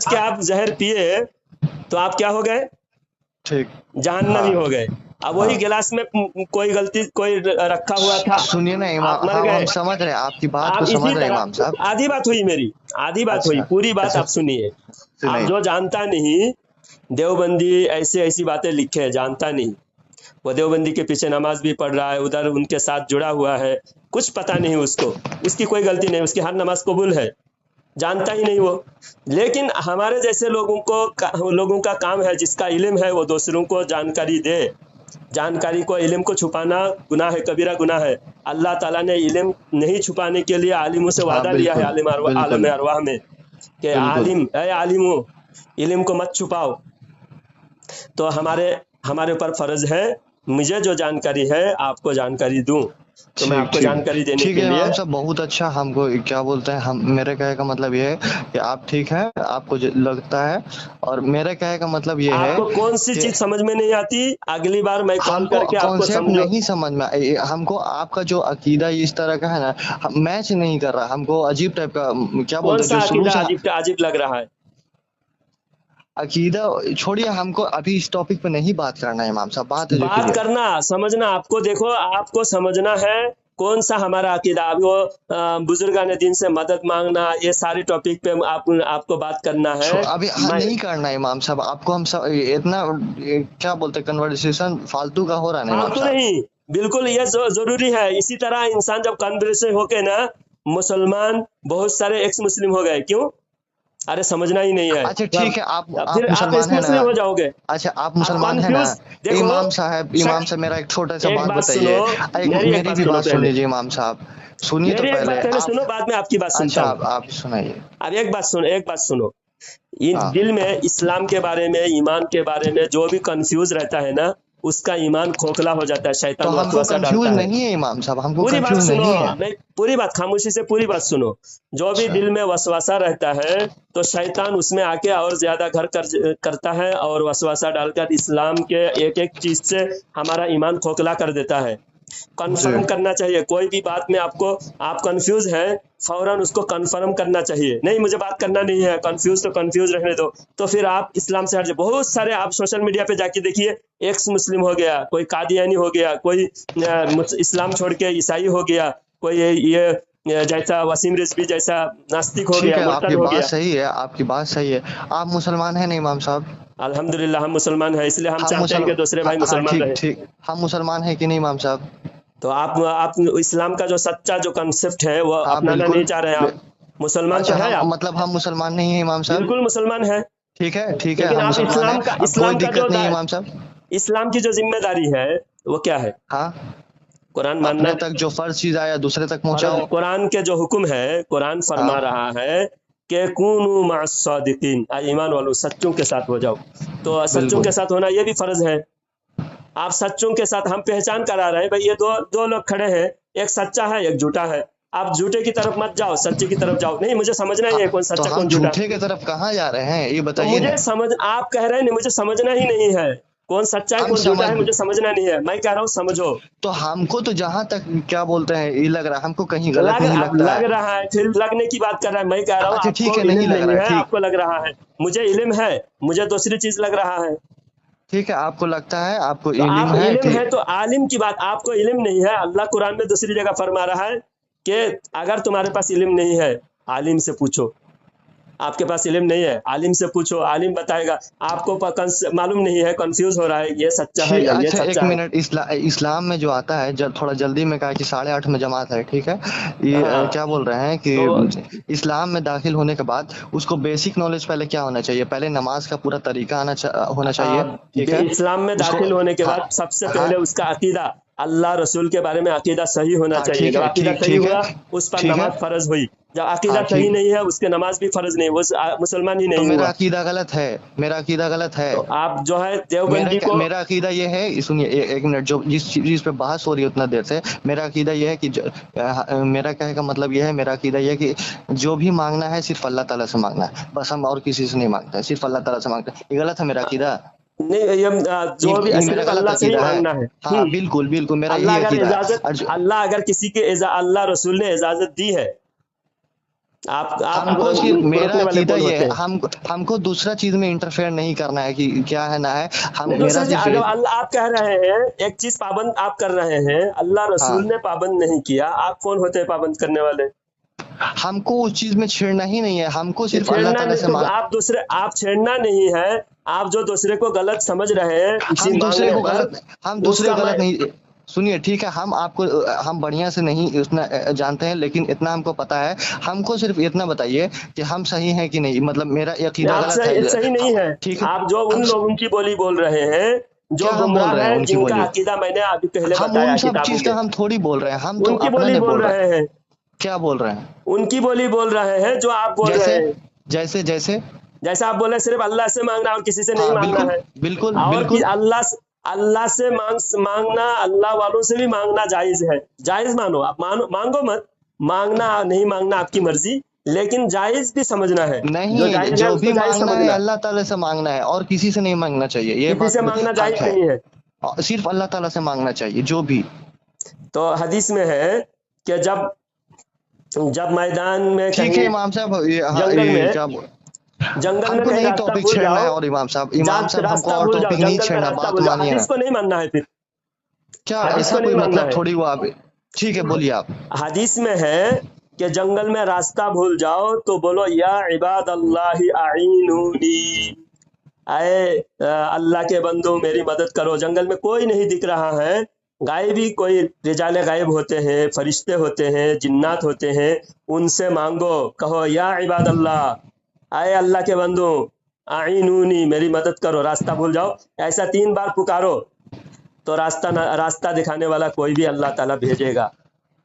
के आप जहर पिए तो आप क्या हो गए, ठीक, जहन्नमी हो गए। अब वही गिलास में कोई गलती कोई रखा हुआ था, सुनिए ना इमाम, हम समझ रहे हैं आपकी बात को, समझ रहे हैं इमाम साहब। आधी बात हुई मेरी, आधी बात हुई, पूरी बात आप सुनिए। आप जो जानता नहीं, देवबंदी ऐसी बातें लिखे, जानता नहीं, वो देवबंदी के पीछे नमाज भी पढ़ रहा है, उधर उनके साथ जुड़ा हुआ है, कुछ पता नहीं उसको, उसकी कोई गलती नहीं, उसकी हर नमाज कबूल है, जानता ही नहीं वो। लेकिन हमारे जैसे लोगों का काम है, जिसका इल्म है, वो दूसरों को जानकारी दे। जानकारी को, इल्म को छुपाना गुनाह है, कबीरा गुनाह है। अल्लाह ताला ने इल्म नहीं छुपाने के लिए आलिमों से वादा लिया है, आलम अरवाह में, कि आलिमो इल्म को मत छुपाओ। तो हमारे ऊपर फर्ज है, मुझे जो जानकारी है आपको जानकारी दूं, तो मैं आपको जानकारी देने के लिए। सब बहुत अच्छा, हमको क्या बोलते हैं, हम मेरे कहे का मतलब ये है कि आप ठीक है, आपको लगता है, और मेरे कहे का मतलब ये है, आपको कौन सी चीज समझ में नहीं आती, अगली बार मैं कॉल करके आपको नहीं समझ में, हमको आपका जो अकीदा इस तरह का है ना, मैच नहीं कर रहा, हमको अजीब टाइप का, क्या बोलते हैं, अजीब लग रहा है। अकीदा छोड़िए, हमको अभी इस टॉपिक पे नहीं बात करना है इमाम साहब, बात करना, समझना, आपको देखो, आपको समझना है कौन सा हमारा अकीदा। अभी वो बुजुर्गान दीन से मदद मांगना, ये सारे टॉपिक पे आपको बात करना है। अभी नहीं करना है इमाम साहब, आपको हम सब इतना क्या बोलते हैं, कन्वर्सेशन फालतू का हो रहा है। फालतू नहीं, बिल्कुल ये जरूरी है। इसी तरह इंसान जब कन्वर्सेशन होके ना, मुसलमान बहुत सारे एक्स मुस्लिम हो गए, क्यों? अरे समझना ही नहीं है। अच्छा ठीक है, आप मुसलमान है ना, हो जाओगे। अच्छा आप मुसलमान है ना। इमाम साहब मेरा एक छोटा सा बात बताइए, मेरी भी बात सुन लीजिए इमाम साहब, सुनिए तो पहले सुनो, बाद में आपकी बात सुनता हूं। आप सुनाइए। अब एक बात सुनो, दिल में इस्लाम के बारे में, ईमान के बारे में जो भी कंफ्यूज रहता है ना, उसका ईमान खोखला हो जाता है, शैतान तो हमको कंफ्यूज नहीं है इमाम साहब, हमको पूरी बात सुनो, नहीं, पूरी बात खामोशी से पूरी बात सुनो। जो भी दिल में वसवासा रहता है, तो शैतान उसमें आके और ज्यादा घर करता है, और वसवासा डालकर इस्लाम के एक चीज से हमारा ईमान खोखला कर देता है। कंफर्म करना चाहिए, कोई भी बात में आप कंफ्यूज है, फौरन उसको कंफर्म करना चाहिए। नहीं, मुझे बात करना नहीं है, कंफ्यूज तो कंफ्यूज रहने दो, तो फिर आप इस्लाम से हट जाए। बहुत सारे आप सोशल मीडिया पे जाके देखिए, एक्स मुस्लिम हो गया, कोई कादियानी हो गया, कोई इस्लाम छोड़ के ईसाई हो गया, कोई ये जैसा वसीम रिजवी जैसा नास्तिक हो गया, मुर्तद हो गया। सही है, आपकी बात सही है। आप मुसलमान हैं ना इमाम साहब? अल्हम्दुलिल्लाह हम मुसलमान हैं, इसलिए हम चाहते हैं कि दूसरे भाई मुसलमान रहे। ठीक, हम मुसलमान हैं कि नहीं इमाम साहब? तो आप इस्लाम का जो सच्चा जो कंसेप्ट है वो अपनाना नहीं चाह रहे हैं। आप मुसलमान तो है आप? मतलब हम मुसलमान नहीं है इमाम साहब? बिल्कुल मुसलमान है। ठीक है, लेकिन आप इस्लाम का दिक्कत नहीं है इमाम साहब। इस्लाम की जो जिम्मेदारी है वो क्या है? हाँ, कुरान मानना अपने तक जो फर्ज चीज आया दूसरे तक पहुंचाओ। कुरान के जो हुक्म है, कुरान फरमा रहा है कि कूनू मअस-सादिकीन, ईमान वालों सच्चों के साथ हो जाओ। तो सच्चों के साथ होना ये भी फर्ज है। आप सच्चों के साथ, हम पहचान करा रहे हैं भाई, ये दो लोग खड़े हैं, एक सच्चा है एक झूठा है। आप झूठे की तरफ मत जाओ, सच्चे की तरफ जाओ। नहीं, मुझे समझना ही है कौन सच्चा तो कौन हम झूठा। झूठे की तरफ कहाँ जा रहे हैं ये तो बताइए मुझे ना। समझ, आप कह रहे हैं नहीं, मुझे समझना ही नहीं है कौन सच्चा है हम कौन झूठा है, समझ, मुझे समझना नहीं है। मैं कह रहा हूँ समझो। तो हमको तो जहां तक क्या बोलते हैं ये लग रहा है, हमको कहीं गलत नहीं लगता लग है। रहा है, फिर लगने की बात कर रहा है। मैं कह रहा हूँ अच्छा ठीक आपको है, नहीं इल्म लग नहीं रहा है, है, ठीक आपको लग रहा है। मुझे इल्म है, मुझे दूसरी चीज लग रहा है। ठीक है, आपको लगता है, आपको तो इल्म आप है, इल्म ठीक। है तो आलिम की बात, आपको इल्म नहीं है। अल्लाह कुरान में दूसरी जगह फरमा रहा है कि अगर तुम्हारे पास इल्म नहीं है, आलिम से पूछो। आपके पास इल्म नहीं है, आलिम से पूछो, आलिम बताएगा। आपको मालूम नहीं है, कंफ्यूज हो रहा है, ये सच्चा है या ये अच्छा एक सच्चा है। मिनट, इस्लाम में जो आता है, थोड़ा जल्दी में कहा कि 8:30 में जमात है, ठीक है। ये हाँ, क्या बोल रहे हैं कि तो इस्लाम में दाखिल होने के बाद उसको बेसिक नॉलेज पहले क्या होना चाहिए? पहले नमाज का पूरा तरीका होना चाहिए, ठीक है। इस्लाम में उसको दाखिल होने के हाँ बाद सबसे हाँ पहले उसका अकीदा, अल्लाह रसूल के बारे में अकीदा सही होना हाँ, चाहिए। ठीक जब है, अकीदा सही ठीक है, हुआ, उस पर ठीक है, नमाज फर्ज हुई। जब अकीदा हाँ सही ठीक। नहीं है, उसके नमाज भी फर्ज नहीं, वो मुसलमान ही तो नहीं मेरा हुआ। अकीदा गलत है, मेरा अकीदा गलत है। तो आप जो है देवबंदी को, मेरा अकीदा ये है, सुनिए एक मिनट, जो जिस चीज पे बहस हो रही है उतना देर से, मेरा अकीदा ये है कि मेरा कहने का मतलब ये है, मेरा अकीदा ये है कि जो भी मांगना है सिर्फ अल्लाह ताला से मांगना है, बस हम और किसी से नहीं मांगते हैं, सिर्फ अल्लाह ताला से मांगते हैं। ये गलत है मेरा अकीदा? नहीं, ये जो भी ये मेरा सिर्फ गलत अल्लाह से ही अकीदा है। मांगना है। हाँ बिल्कुल बिल्कुल, मेरा अल्लाह यही अगर अकीदा इजाजत, है। अल्लाह अगर किसी के अल्लाह रसूल ने इजाजत दी है, आप हमको सिर्फ, मेरा रोकने वाले अकीदा कौन ये होते है, हैं? हमको दूसरा चीज में इंटरफेयर नहीं करना है कि क्या है ना है। हम नहीं, मेरा दूसरी चीज, सिर्फ अल्लाह आप कह रहे हैं एक चीज पाबंद आप कर रहे हैं, अल्लाह रसूल हाँ, ने पाबंद नहीं किया, आप कौन होते हैं पाबंद करने वाले? हमको उस चीज में छेड़ना ही नहीं है, हमको सिर्फ अल्लाह छेड़ना ताला नहीं, से तो मांग। आप दूसरे, आप छेड़ना नहीं है, आप जो दूसरे को गलत समझ रहे हैं किसी हम दूसरे मांगने को पर, गलत, हम दूसरे को उसका गलत मैं, नहीं, सुनिए ठीक है, हम आपको, हम बढ़िया से नहीं उतना जानते हैं, लेकिन इतना हमको पता है। हमको सिर्फ इतना बताइए कि हम सही हैं कि नहीं, मतलब मेरा ये अकीदा आप गलत सही नहीं है, है। ठीक है। आप जो उन हम लोगों की बोली बोल रहे हैं जो क्या हम बोल गुमराह रहे हैं है, उनकी जिनका बोली? अकीदा मैंने अभी पहले हम बताया उन सब किताबों चीज का में, हम थोड़ी बोल रहे हैं, हम तो उनकी अपना बोली नहीं बोल बोल रहे रहे हैं। हैं, क्या बोल रहे हैं? उनकी बोली बोल रहे हैं जो आप बोल रहे जैसे हैं। जैसे जैसे जैसा आप बोले सिर्फ अल्लाह से मांगना और किसी से नहीं हाँ मांगना बिल्कुल है, बिल्कुल और कि बिल्कुल। अल्लाह से मांगना, अल्लाह वालों से भी मांगना जायज है। जायज मानो, आप मांगो मत, मांगना नहीं मांगना आपकी मर्जी, लेकिन जायज भी समझना है। जो नहीं, जायज है जो उसको भी जायज मांगना है समझना, अल्लाह ताला से मांगना है, और किसी से नहीं मांगना चाहिए, ये किसी बात से मांगना हक जायज है। नहीं है। और सिर्फ अल्लाह ताला से मांगना चाहिए जो भी। तो हदीस में है कि जब मैदान में ठीक है कहीं इमाम साहब, जंगल ये में क्या जंगल में हमको कहीं नहीं रास्ता टॉपिक भूल छेड़ना जाओ, है, और इमाम साहब हमको रास्ता और भूल जाओ, टॉपिक नहीं जंगल में छेड़ना, रास्ता बात भूल जाओ, मानिए हदीस ना। को नहीं मानना है फिर, क्या हदीस ऐसा को कोई नहीं मानना मतलब है। थोड़ी हुआ आप? ठीक है बोलिए आप। हदीस में है कि जंगल में रास्ता भूल जाओ तो बोलो या इबाद अल्लाह आईनूनी, आए अल्लाह के बंदो मेरी मदद करो। जंगल में कोई नहीं दिख रहा है, गायब ही कोई रिजाले गायब होते हैं, फरिश्ते होते हैं, जिन्नात होते हैं, उनसे मांगो, कहो या इबाद अल्लाह, आए अल्लाह के बंदो आईनूनी मेरी मदद करो। रास्ता भूल जाओ, ऐसा 3 बार पुकारो तो रास्ता दिखाने वाला कोई भी अल्लाह ताला भेजेगा।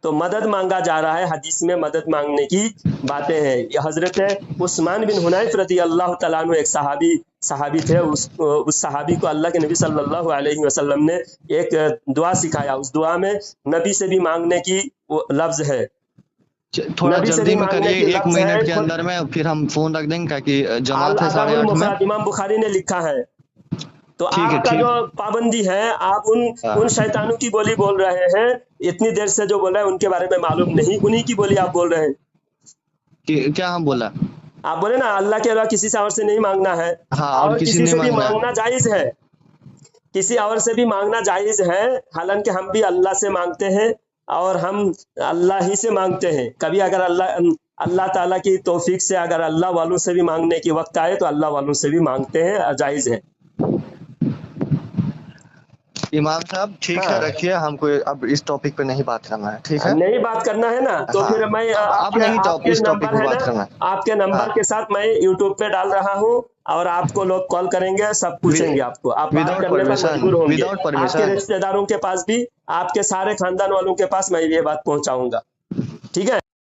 तो मदद मांगा जा रहा है, हदीस में मदद मांगने की बातें हैं। ये हजरत उस्मान बिन हुनैफ रदी अल्लाह तआला अन्हु एक सहाबी थे। उस सहाबी को अल्लाह के नबी सल्लल्लाहु अलैहि वसल्लम ने एक दुआ सिखाया। उस दुआ में नबी से भी मांगने की लफ्ज है, थोड़ा नबी से जल्दी भी में मांगने करिए, की 1 लफ्ज है। मिनट के खुद अंदर में, फिर हम फोन रख देंगे ताकि जमात है 8:30 में। इमाम बुखारी ने लिखा है। तो ठीक है आपका ठीक। जो पाबंदी है, आप उन शैतानों की बोली बोल रहे हैं, इतनी देर से जो बोल रहे हैं उनके बारे में मालूम नहीं, उन्हीं की बोली आप बोल रहे हैं। क्या हम बोला? आप बोले ना अल्लाह के अलावा किसी से और से नहीं मांगना है, हाँ, और किसी नहीं से भी मांगना है। मांगना जायज है, किसी और से भी मांगना जायज है। हालांकि हम भी अल्लाह से मांगते हैं और हम अल्लाह ही से मांगते हैं। कभी अगर अल्लाह ताला की तौफीक से अगर अल्लाह वालों से भी मांगने की वक्त आए तो अल्लाह वालों से भी मांगते हैं, जायज है। इमाम साहब ठीक है, रखिए, हमको अब इस टॉपिक पे नहीं बात करना है, ठीक है? नहीं बात करना है ना, तो हाँ, फिर मैं अब नहीं आपके इस टॉपिक नंबर पे है बात ना, करना है। आपके नंबर हाँ। के साथ मैं यूट्यूब पे डाल रहा हूँ, اور آپ کو لوگ کال کریں گے, سب پوچھیں گے آپ کو, آپ بات وداؤٹ کرنے پر پرمیشن مجبور ہوں گے. وداؤٹ آپ کے پرمیشن رشتے داروں کے پاس بھی, آپ کے سارے خاندان والوں کے پاس میں یہ بات پہنچاؤں گا, ٹھیک ہے.